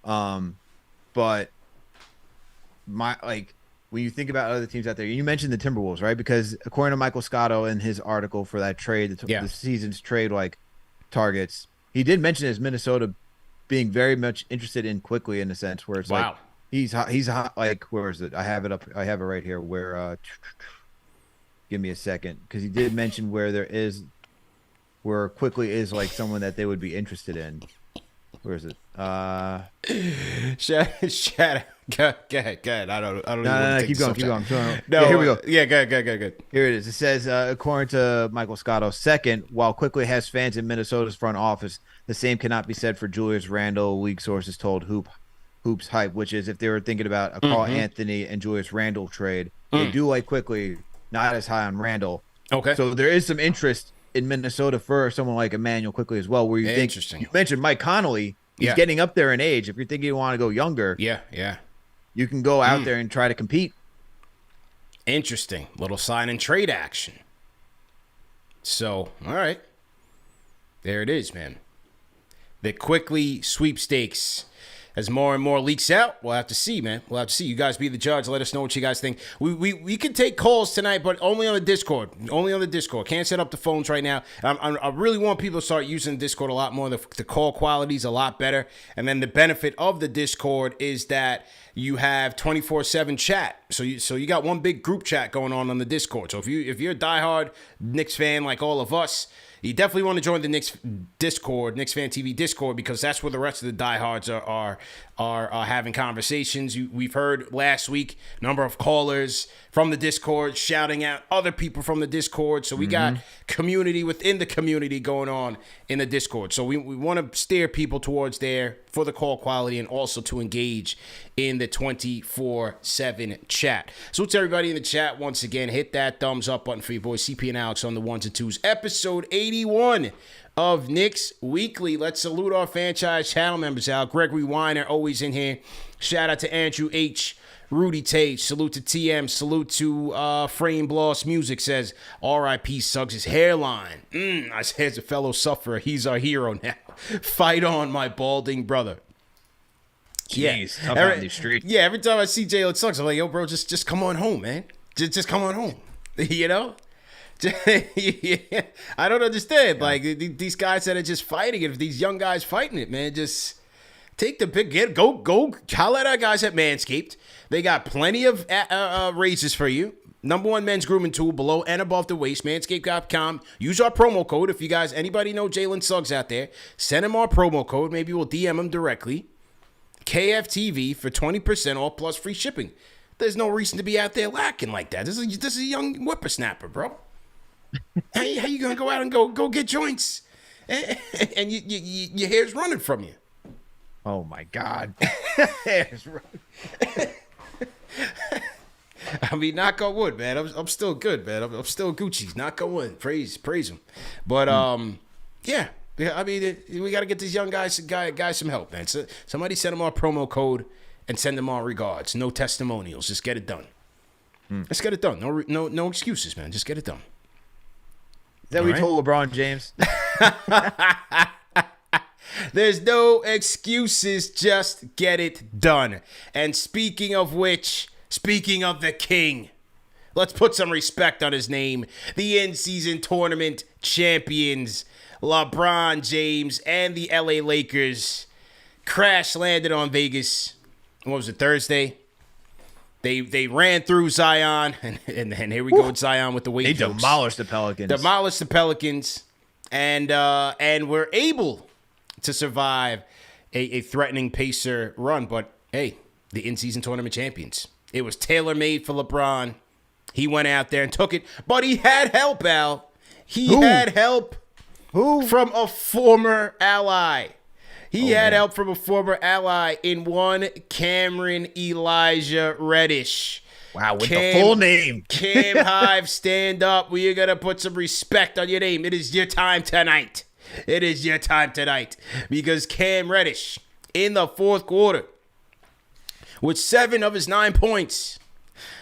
But when you think about other teams out there, you mentioned the Timberwolves, right? Because according to Michael Scotto in his article for that trade, the season's trade targets, he did mention his Minnesota being very much interested in Quickly, in a sense where it's he's hot. Where is it? I have it up. I have it right here. Where give me a second, because he did mention where Quickly is someone that they would be interested in. Where is it? Shout out. Go ahead. I don't know. No, keep going. No, here we go. Yeah, good. Here it is. It says, according to Michael Scotto, second, while Quickly has fans in Minnesota's front office, the same cannot be said for Julius Randle, league sources told Hoops Hype, which is if they were thinking about a Carl Anthony and Julius Randle trade, they do like Quickly, not as high on Randle. Okay. So there is some interest in Minnesota for someone like Emmanuel Quickly as well, where you think, interesting. You mentioned Mike Conley, he's getting up there in age. If you're thinking you want to go younger, you can go out there and try to compete. Interesting. Little sign and trade action. So, all right. There it is, man. The Quickly sweepstakes. As more and more leaks out, we'll have to see, man. We'll have to see. You guys be the judge. Let us know what you guys think. We can take calls tonight, but only on the Discord. Only on the Discord. Can't set up the phones right now. I really want people to start using Discord a lot more. The call quality is a lot better. And then the benefit of the Discord is that you have 24/7 chat. So you got one big group chat going on the Discord. So if you're a diehard Knicks fan like all of us, you definitely want to join the Knicks Discord, KnicksFanTV Discord, because that's where the rest of the diehards are having conversations. We've heard last week number of callers from the Discord shouting out other people from the Discord. So we got community within the community going on in the Discord. So we want to steer people towards there for the call quality and also to engage in the 24/7 chat. So to everybody in the chat, once again, hit that thumbs up button for your boys CP and Alex on the ones and twos. Episode 81 of Knicks Weekly. Let's salute our franchise channel members out. Gregory Weiner, always in here. Shout out to Andrew H. Rudy Tate. Salute to TM. Salute to Frame Bloss Music. Says, R.I.P. Suggs' hairline. As a fellow sufferer, he's our hero now. Fight on, my balding brother. Jeez, tough out in the street. Yeah, every time I see Jalen Suggs, I'm like, yo, bro, just come on home, man. Just come on home. You know? I don't understand. Yeah. Like, these guys that are just fighting it, if these young guys fighting it, man, just take the big, go holler at our guys at Manscaped. They got plenty of razors for you. Number one men's grooming tool below and above the waist, manscaped.com. Use our promo code. If you guys, anybody know Jalen Suggs out there, send him our promo code. Maybe we'll DM him directly. KFTV for 20% off plus free shipping. There's no reason to be out there lacking like that. This is a young whippersnapper, bro. How you gonna go out and go get joints, and your hair's running from you? Oh my God, hair's running. I mean, knock on wood, man. I'm still good, man. I'm still Gucci. Knock on wood. Praise him. But yeah. I mean, we got to get these young guys some help, man. So somebody send them our promo code and send them our regards. No testimonials. Just get it done. Let's get it done. No excuses, man. Just get it done. Is that what we told LeBron James? There's no excuses. Just get it done. And speaking of which, speaking of the king, let's put some respect on his name. The in-season tournament champions, LeBron James and the LA Lakers, crash landed on Vegas. What was it, Thursday? They ran through Zion, and here we go with Zion with the weight. They jokes. demolished the Pelicans. And were able to survive a threatening Pacer run. But hey, the in-season tournament champions. It was tailor-made for LeBron. He went out there and took it, but he had help, Al. He had help from a former ally. He had help from a former ally in one Cameron Elijah Reddish. Wow, with the full name. Cam Hive, stand up. We are going to put some respect on your name. It is your time tonight. It is your time tonight. Because Cam Reddish, in the fourth quarter, with 7 of his 9 points,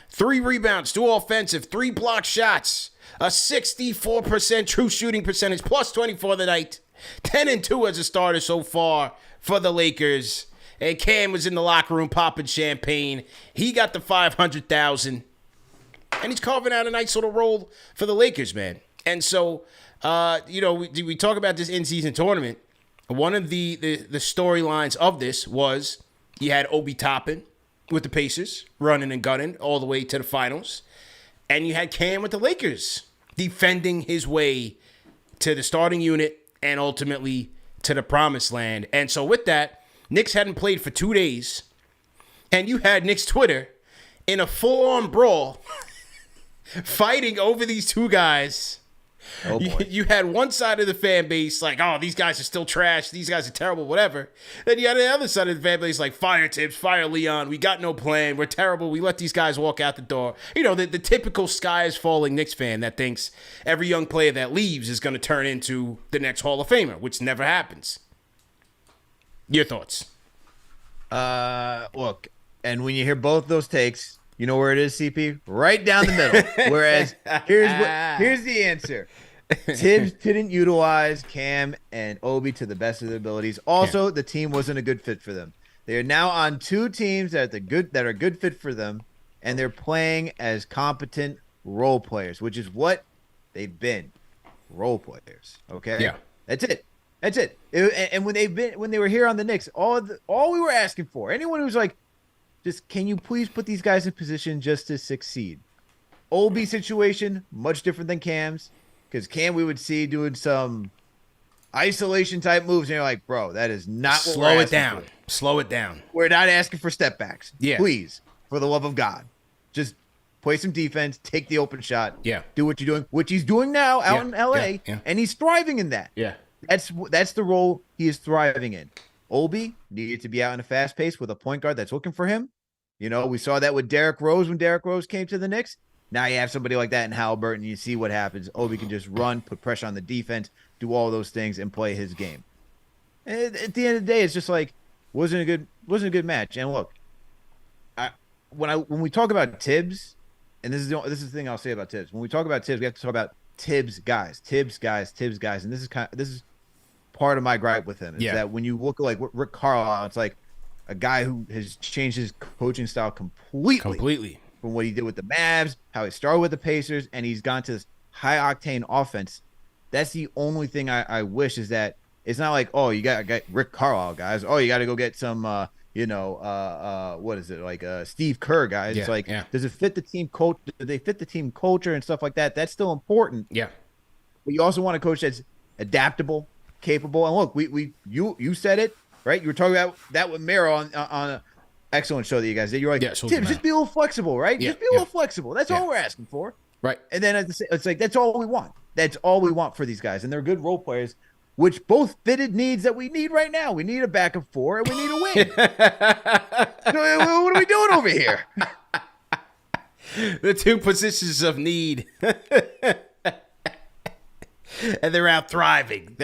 3 rebounds, 2 offensive, 3 block shots, a 64% true shooting percentage, plus 24 the night, 10-2 as a starter so far for the Lakers. And Cam was in the locker room popping champagne. He got the $500,000. And he's carving out a nice little role for the Lakers, man. And so, we talk about this in-season tournament. One of the storylines of this was you had Obi Toppin with the Pacers, running and gunning all the way to the finals. And you had Cam with the Lakers, defending his way to the starting unit and ultimately to the promised land. And so with that, Knicks hadn't played for 2 days, and you had Knicks Twitter in a full-on brawl fighting over these two guys. Oh boy. You had one side of the fan base like, oh, these guys are still trash. These guys are terrible, whatever. Then you had the other side of the fan base like, fire Tibbs, fire Leon. We got no plan. We're terrible. We let these guys walk out the door. You know, the typical sky is falling Knicks fan that thinks every young player that leaves is going to turn into the next Hall of Famer, which never happens. Your thoughts? Look, and when you hear both those takes, you know where it is, CP? Right down the middle. Whereas here's the answer. Tibbs didn't utilize Cam and Obi to the best of their abilities. Also, the team wasn't a good fit for them. They are now on 2 teams that are a good fit for them, and they're playing as competent role players, which is what they've been. Role players. Okay? Yeah. That's it. And when they were here on the Knicks, all we were asking for, anyone who's like, just can you please put these guys in position just to succeed? Obi situation, much different than Cam's, because Cam we would see doing some isolation type moves, and you're like, bro, that is not what we're asking for. Slow it down. We're not asking for step backs. Yeah. Please, for the love of God, just play some defense, take the open shot. Yeah. Do what you're doing, which he's doing now out in LA, and he's thriving in that. Yeah. That's the role he is thriving in. Obi needed to be out in a fast pace with a point guard that's looking for him. You know, we saw that with Derrick Rose when Derrick Rose came to the Knicks. Now you have somebody like that in Halliburton. You see what happens. Obi can just run, put pressure on the defense, do all those things, and play his game. And at the end of the day, it's just like wasn't a good match. And look, when we talk about Tibbs, and this is the thing I'll say about Tibbs. When we talk about Tibbs, we have to talk about Tibbs guys. And this is part of my gripe with him is that when you look like Rick Carlisle, it's like a guy who has changed his coaching style completely from what he did with the Mavs, how he started with the Pacers, and he's gone to this high octane offense. That's the only thing I wish is that it's not like, oh, you got Rick Carlisle guys. Oh, you got to go get some, what is it, like Steve Kerr guys. It's like, does it fit the team culture? Do they fit the team culture and stuff like that? That's still important. Yeah. But you also want a coach that's adaptable, capable. And look, you said it, right? You were talking about that with Mero on an excellent show that you guys did. You're like, Tim, just be a little flexible, right? Just be a little flexible. That's all we're asking for. Right. And then it's like, that's all we want. That's all we want for these guys. And they're good role players, which both fitted needs that we need right now. We need a backup 4 and we need a wing. What are we doing over here? The 2 positions of need. And they're out thriving.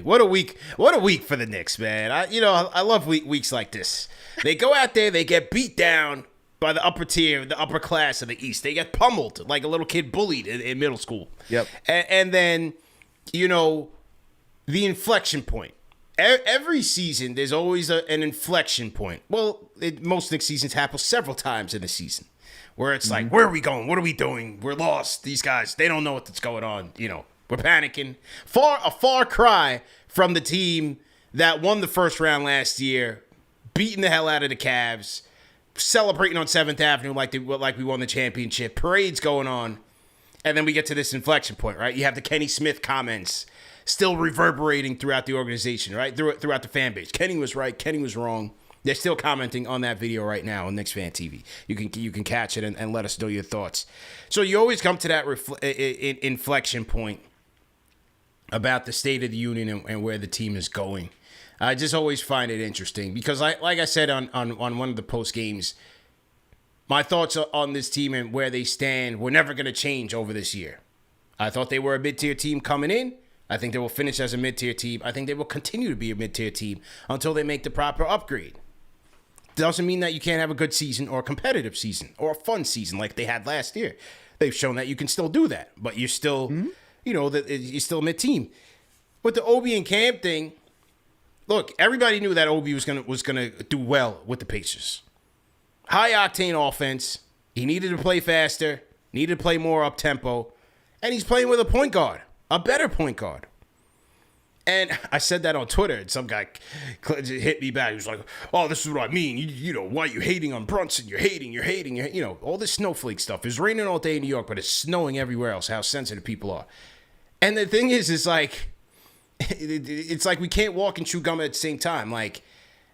What a week for the Knicks, man. I love weeks like this. They go out there, they get beat down by the upper tier, the upper class of the East. They get pummeled like a little kid bullied in middle school. Yep. And then, the inflection point. every season, there's always an inflection point. Well, most Knicks seasons happen several times in the season where it's like, where are we going? What are we doing? We're lost. These guys, they don't know what's going on. We're panicking. A far cry from the team that won the first round last year, beating the hell out of the Cavs, celebrating on 7th Avenue like we won the championship, parades going on, and then we get to this inflection point, right? You have the Kenny Smith comments still reverberating throughout the organization, right? Throughout the fan base. Kenny was right. Kenny was wrong. They're still commenting on that video right now on KnicksFanTV. You can catch it and let us know your thoughts. So you always come to that inflection point about the state of the union and where the team is going. I just always find it interesting because, like I said on one of the post games, my thoughts on this team and where they stand were never going to change over this year. I thought they were a mid-tier team coming in. I think they will finish as a mid-tier team. I think they will continue to be a mid-tier team until they make the proper upgrade. Doesn't mean that you can't have a good season or a competitive season or a fun season like they had last year. They've shown that you can still do that, but you're still, you're still a mid-team. With the Obi and Cam thing, look, everybody knew that Obi was gonna do well with the Pacers. High octane offense. He needed to play faster, needed to play more up tempo, and he's playing with a point guard, a better point guard. And I said that on Twitter, and some guy hit me back. He was like, "Oh, this is what I mean. Why are you hating on Brunson? You're hating. All this snowflake stuff. It's raining all day in New York, but it's snowing everywhere else. How sensitive people are." And the thing is, it's like we can't walk and chew gum at the same time. Like,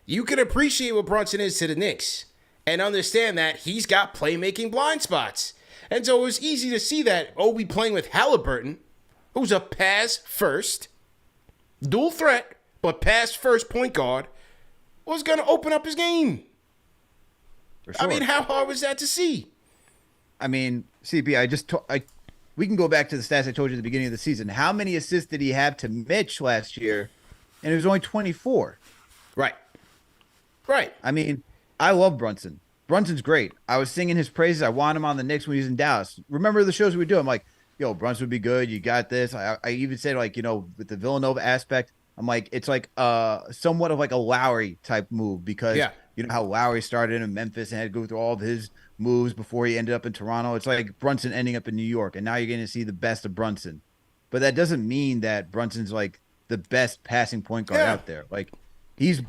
you can appreciate what Brunson is to the Knicks and understand that he's got playmaking blind spots. And so it was easy to see that Obi playing with Halliburton, who's a pass first, dual threat, but pass first point guard, was going to open up his game. For sure. I mean, how hard was that to see? I mean, CP, we can go back to the stats I told you at the beginning of the season. How many assists did he have to Mitch last year? And it was only 24. Right. I mean, I love Brunson. Brunson's great. I was singing his praises. I want him on the Knicks when he was in Dallas. Remember the shows we would do? I'm like, yo, Brunson would be good. You got this. I even said, like, with the Villanova aspect, I'm like, it's like somewhat of like a Lowry type move because you know how Lowry started in Memphis and had to go through all of his moves before he ended up in Toronto. It's like Brunson ending up in New York, and now you're going to see the best of Brunson. But that doesn't mean that Brunson's like the best passing point guard out there. Like, he's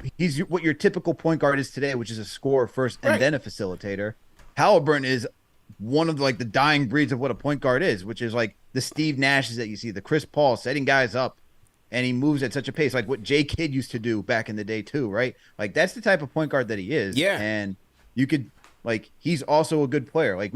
what your typical point guard is today, which is a scorer first and then a facilitator. Halliburton is one of the dying breeds of what a point guard is, which is like the Steve Nashes that you see, the Chris Paul setting guys up, and he moves at such a pace, like what J. Kidd used to do back in the day too, right? Like, that's the type of point guard that he is. Yeah. And you could, like, he's also a good player. Like,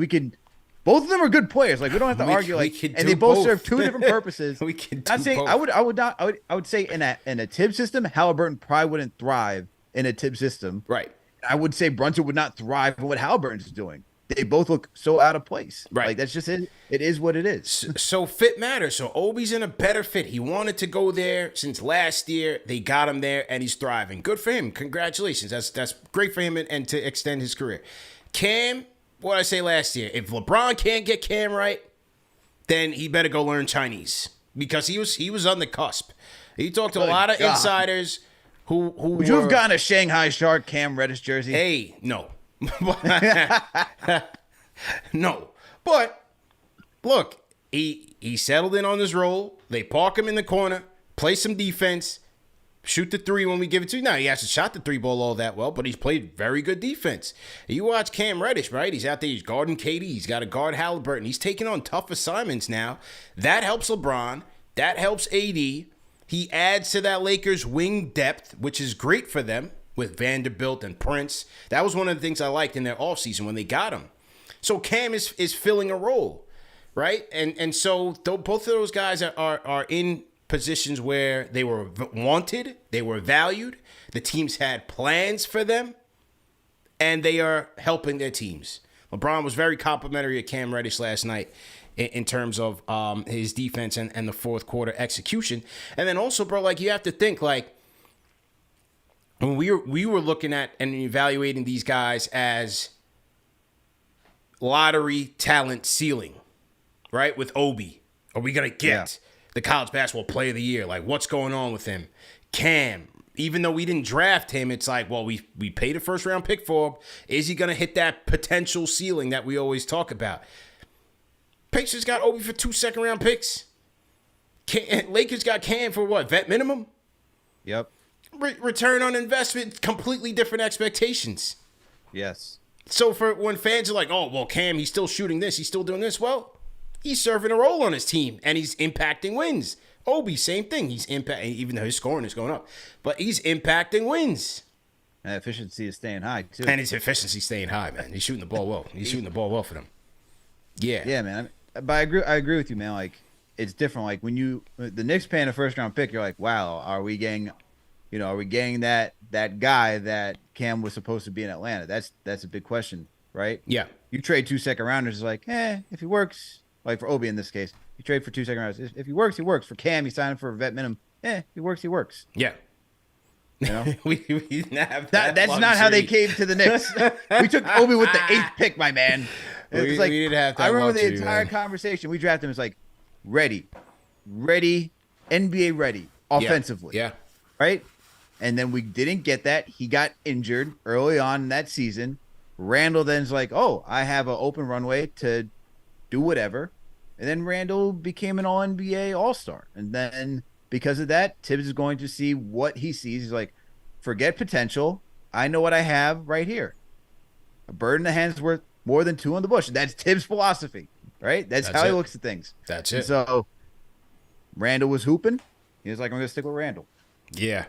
both of them are good players. Like, we don't have to argue. Like, and they both serve two different purposes. We can not saying both. I would say in a Tibbs system, Halliburton probably wouldn't thrive in a Tibbs system. Right. I would say Brunson would not thrive in what Halliburton's doing. They both look so out of place. Right. Like, that's just it. It is what it is. So fit matters. So Obi's in a better fit. He wanted to go there since last year. They got him there, and he's thriving. Good for him. Congratulations. That's great for him and to extend his career. Cam, what did I say last year? If LeBron can't get Cam right, then he better go learn Chinese because he was on the cusp. He talked to a lot of insiders who would you have gotten a Shanghai Shark Cam Reddish jersey? Hey, no. No. But look, he settled in on his role. They park him in the corner, play some defense, shoot the three when we give it to you. Now, he hasn't shot the three ball all that well, but he's played very good defense. You watch Cam Reddish, right? He's out there. He's guarding KD. He's got to guard Halliburton. He's taking on tough assignments now. That helps LeBron. That helps AD. He adds to that Lakers wing depth, which is great for them with Vanderbilt and Prince. That was one of the things I liked in their offseason when they got him. So Cam is filling a role, right? And so both of those guys are in positions where they were wanted, they were valued, the teams had plans for them, and they are helping their teams. LeBron was very complimentary of Cam Reddish last night in terms of his defense and the fourth quarter execution. And then also, bro, like, you have to think, like, when we were looking at and evaluating these guys as lottery talent ceiling, right? With Obi, are we going to get the college basketball player of the year? Like, what's going on with him? Cam, even though we didn't draft him, it's like, well, we paid a first round pick for him. Is he going to hit that potential ceiling that we always talk about? Pacers got Obi for 2 second round picks. Lakers got Cam for what? Vet minimum? Yep. Return on investment, completely different expectations. Yes. So for when fans are like, oh, well, Cam, he's still shooting this, he's still doing this. Well, he's serving a role on his team, and he's impacting wins. Obi, same thing. He's impacting, even though his scoring is going up, but he's impacting wins. And efficiency is staying high, too. And his efficiency staying high, man. He's shooting the ball well. He's shooting the ball well for them. Yeah. Yeah, man. But I agree with you, man. Like, it's different. Like, when the Knicks paying a first-round pick, you're like, wow, are we getting that guy that Cam was supposed to be in Atlanta? That's a big question, right? Yeah. You trade 2 second rounders, it's like, if he works, like for Obi in this case, you trade for 2 second rounders. If he works, he works. For Cam, he signed for a vet minimum. If he works, he works. Yeah. You know? we didn't have that's luxury. Not how they came to the Knicks. We took Obi with the 8th pick, my man. We didn't have that. I remember luxury, the entire conversation. We drafted him. It's like, ready, NBA ready, offensively. Yeah. Right? And then we didn't get that. He got injured early on in that season. Randall then's like, oh, I have an open runway to do whatever. And then Randall became an All-NBA All-Star. And then because of that, Tibbs is going to see what he sees. He's like, forget potential. I know what I have right here. A bird in the hand is worth more than 2 in the bush. That's Tibbs' philosophy, right? That's how he looks at things. That's and it. So Randall was hooping. He was like, I'm going to stick with Randall. Yeah.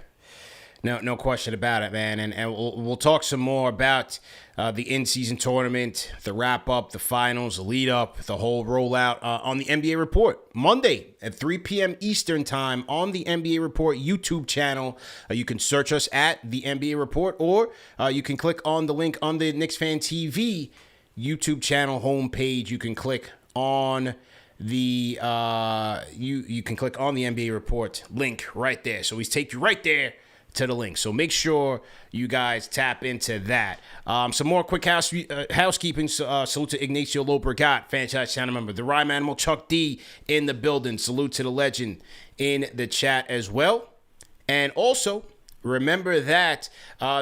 No question about it, man. And we'll talk some more about the in-season tournament, the wrap-up, the finals, the lead-up, the whole rollout on the NBA Report. Monday at 3 p.m. Eastern Time on the NBA Report YouTube channel. You can search us at the NBA Report, or you can click on the link on the KnicksFanTV YouTube channel homepage. You can click on the you can click on the NBA Report link right there. So he's take you right there to the link. So make sure you guys tap into that. Some more quick housekeeping. Salute to Ignacio Lobregat, franchise channel member. The Rhyme Animal, Chuck D in the building. Salute to the legend in the chat as well. And also, remember that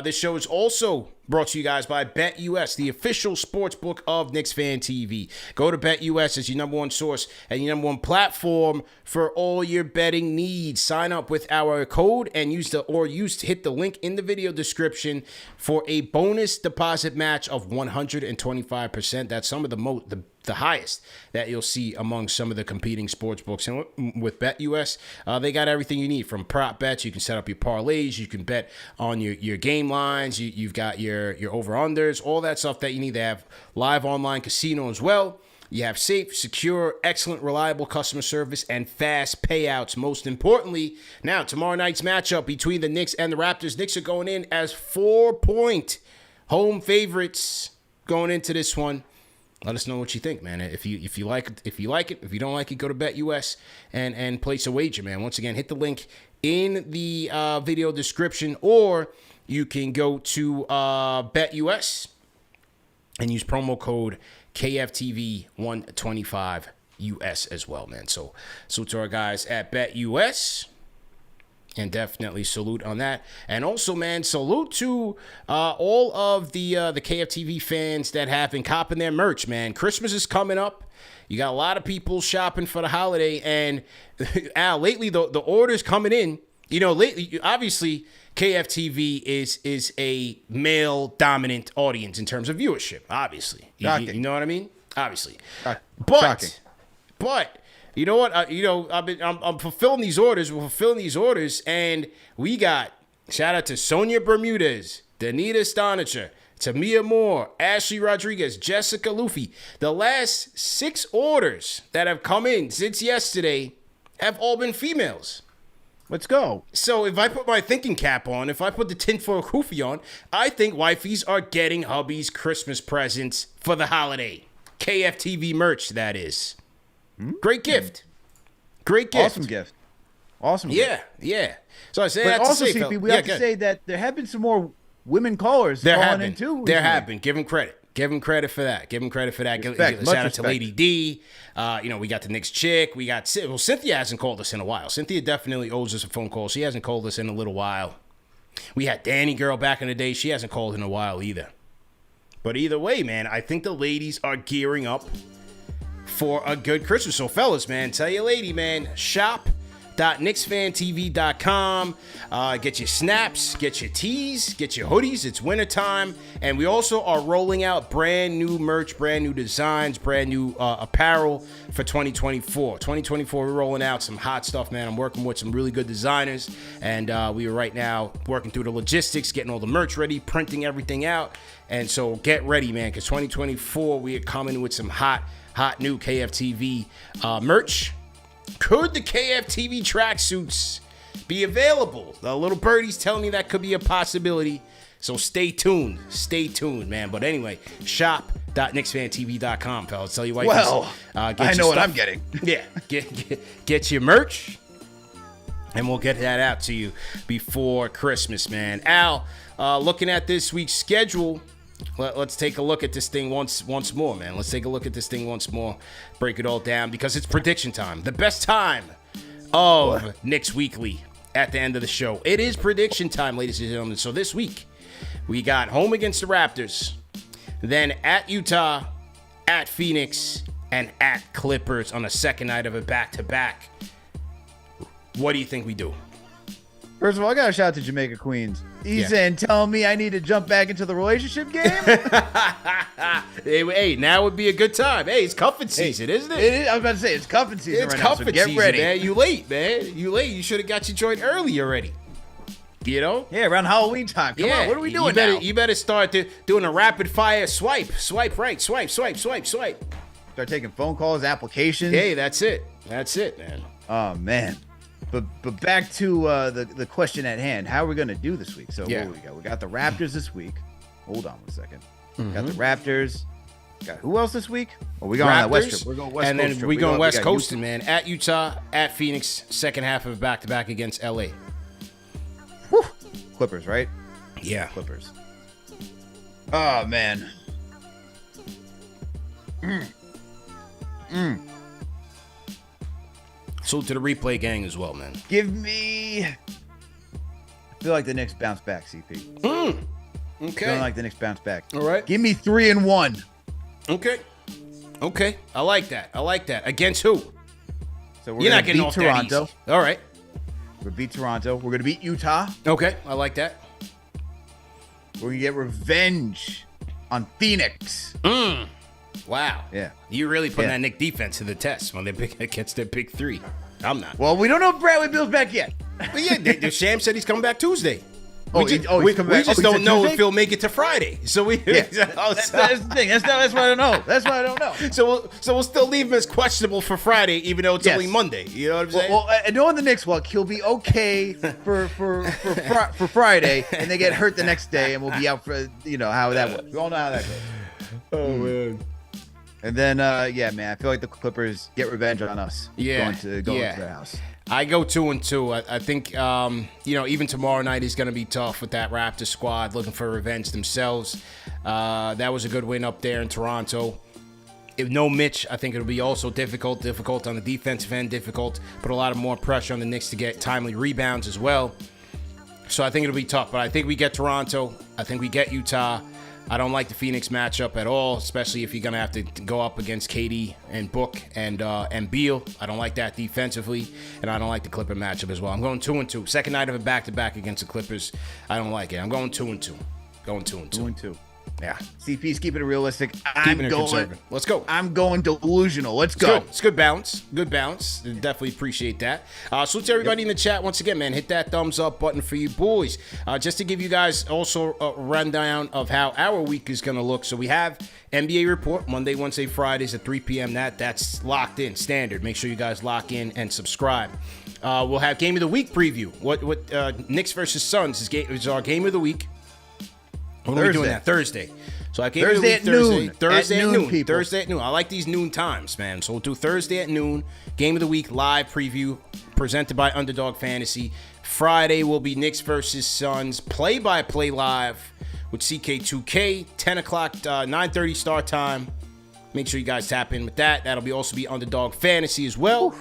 this show is also brought to you guys by BetUS, the official sports book of KnicksFanTV. Go to BetUS as your number one source and your number one platform for all your betting needs. Sign up with our code and hit the link in the video description for a bonus deposit match of 125%. That's some of the highest that you'll see among some of the competing sports books. And with BetUS, they got everything you need, from prop bets. You can set up your parlays. You can bet on your game lines. You've got your over-unders, all that stuff that you need. They have live online casino as well. You have safe, secure, excellent, reliable customer service, and fast payouts. Most importantly, now tomorrow night's matchup between the Knicks and the Raptors. Knicks are going in as 4-point home favorites going into this one. Let us know what you think, man. If you like it, if you don't like it, go to BetUS and place a wager, man. Once again, hit the link in the video description, or you can go to BetUS and use promo code KFTV125 US as well, man. So salute to our guys at BetUS. And definitely salute on that. And also, man, salute to all of the KFTV fans that have been copping their merch, man. Christmas is coming up. You got a lot of people shopping for the holiday. And, Al, lately, the orders coming in, lately, obviously, KFTV is a male-dominant audience in terms of viewership, obviously. You know what I mean? Obviously. But you know what? I'm fulfilling these orders. We're fulfilling these orders, and we got shout out to Sonia Bermudez, Danita Stonicher, Tamia Moore, Ashley Rodriguez, Jessica Luffy. The last 6 orders that have come in since yesterday have all been females. Let's go. So if I put my thinking cap on, if I put the tinfoil kufi on, I think wifeys are getting hubby's Christmas presents for the holiday. KFTV merch, that is. Great gift. Great gift. Awesome gift. Yeah. So I say but that also, to say, CP, we have to say that there have been some more women callers calling in too. There have been. Give them credit. Give them credit for that. Respect. Shout out to Lady D. We got the Knicks chick. We got Cynthia hasn't called us in a while. Cynthia definitely owes us a phone call. She hasn't called us in a little while. We had Danny Girl back in the day. She hasn't called in a while either. But either way, man, I think the ladies are gearing up for a good Christmas. So, fellas, man, tell your lady, man, shop.KnicksFanTV.com. Get your snaps, get your tees, get your hoodies. It's wintertime. And we also are rolling out brand new merch, brand new designs, brand new apparel for 2024. 2024, we're rolling out some hot stuff, man. I'm working with some really good designers. And we are right now working through the logistics, getting all the merch ready, printing everything out. And so get ready, man, because 2024, we are coming with some hot new KFTV merch. Could the KFTV tracksuits be available? The little birdie's telling me that could be a possibility. So stay tuned, man. But anyway, shop.KnicksFanTV.com, fellas. Tell you what. Well, I know what I'm getting. Yeah, get your merch, and we'll get that out to you before Christmas, man. Al, looking at this week's schedule. Let's take a look at this thing once more, man. Let's take a look at this thing once more. Break it all down because it's prediction time. The best time of Knicks Weekly at the end of the show. It is prediction time, ladies and gentlemen. So this week, we got home against the Raptors, then at Utah, at Phoenix, and at Clippers on the second night of a back-to-back. What do you think we do? First of all, I got to shout out to Jamaica Queens. He's saying, tell me I need to jump back into the relationship game? Hey, now would be a good time. Hey, it's cuffing season, isn't it? It is, I was about to say, it's cuffing season it's right now, so get season, ready. Man. You late, man. You late. You should have got your joint early already. You know? Yeah, around Halloween time. Come on, what are we doing now? You better start doing a rapid-fire swipe. Swipe right, swipe. Start taking phone calls, applications. Hey, that's it. That's it, man. Oh, man. But back to the question at hand. How are we going to do this week? So what do we got? We got the Raptors this week. Hold on one second. Got the Raptors. Got who else this week? Oh, we going on that West trip. We're going West Coast. And then we going West Coasting, man. At Utah, at Phoenix, second half of back-to-back against LA. Whew. Clippers, right? Yeah. Clippers. Oh, man. Salute to the replay gang as well, man. Give me... I feel like the Knicks bounce back, CP. Okay. Feeling like the Knicks bounce back. All right. Give me 3-1. Okay. I like that. Against who? So we're You're gonna not getting beat off Toronto. that easy. All right. We're gonna beat Toronto. We're gonna beat Utah. Okay. I like that. We're gonna get revenge on Phoenix. Wow. Yeah. You really putting that Knick defense to the test when they're against their big three. I'm not. Well, we don't know if Bradley Beal's back yet. But yeah, Sham said he's coming back Tuesday. We just don't know if he'll make it to Friday. So we. Yeah. That's the thing. That's why I don't know. That's why I don't know. So we'll still leave him as questionable for Friday, even though it's only Monday. You know what I'm saying? Well, knowing the Knicks, he'll be okay for Friday, and they get hurt the next day, and we'll be out for how that works. We all know how that goes. Oh man. And then man, I feel like the Clippers get revenge on us. Yeah. Going to their house. I go 2-2. I think, even tomorrow night is going to be tough with that Raptors squad looking for revenge themselves. That was a good win up there in Toronto. If no Mitch, I think it'll be also difficult on the defensive end, put a lot of more pressure on the Knicks to get timely rebounds as well. So I think it'll be tough, but I think we get Toronto. I think we get Utah. I don't like the Phoenix matchup at all, especially if you're going to have to go up against KD and Book and Beal. I don't like that defensively, and I don't like the Clipper matchup as well. I'm going 2-2. Second night of a back-to-back against the Clippers. I don't like it. I'm going 2-2. Going 2-2. 2-2. Yeah. CP's keeping it realistic. Let's go. I'm going delusional. Let's go. It's good balance. Definitely appreciate that. Salute to everybody in the chat. Once again, man, hit that thumbs up button for you boys. Just to give you guys also a rundown of how our week is going to look. So we have NBA report Monday, Wednesday, Fridays at 3 p.m. That's locked in, standard. Make sure you guys lock in and subscribe. We'll have game of the week preview. What Knicks versus Suns is our game of the week. When are we doing that? Thursday. So I gave Thursday at noon. Thursday at noon. Thursday at noon. I like these noon times, man. So we'll do Thursday at noon. Game of the week live preview presented by Underdog Fantasy. Friday will be Knicks versus Suns play-by-play live with CK2K. 10 o'clock, 9:30 start time. Make sure you guys tap in with that. That'll also be Underdog Fantasy as well.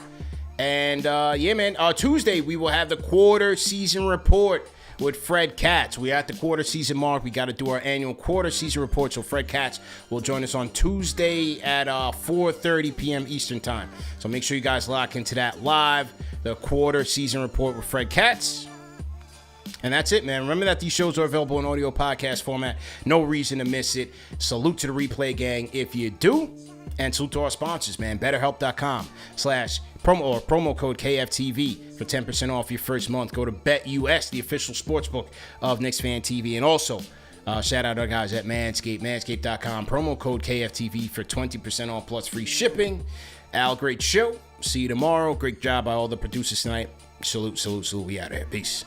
And man. Tuesday we will have the quarter season report with Fred Katz. We're at the quarter season mark. We got to do our annual quarter season report. So Fred Katz will join us on Tuesday at 4:30 p.m. Eastern time. So make sure you guys lock into that live, the quarter season report with Fred Katz. And that's it, man. Remember that these shows are available in audio podcast format. No reason to miss it. Salute to the Replay Gang if you do. And salute to our sponsors, man. BetterHelp.com/promo code KFTV for 10% off your first month. Go to BetUS, the official sportsbook of KnicksFanTV. And also, shout out our guys at Manscaped, manscaped.com. Promo code KFTV for 20% off plus free shipping. Al, great show. See you tomorrow. Great job by all the producers tonight. Salute. We out of here. Peace.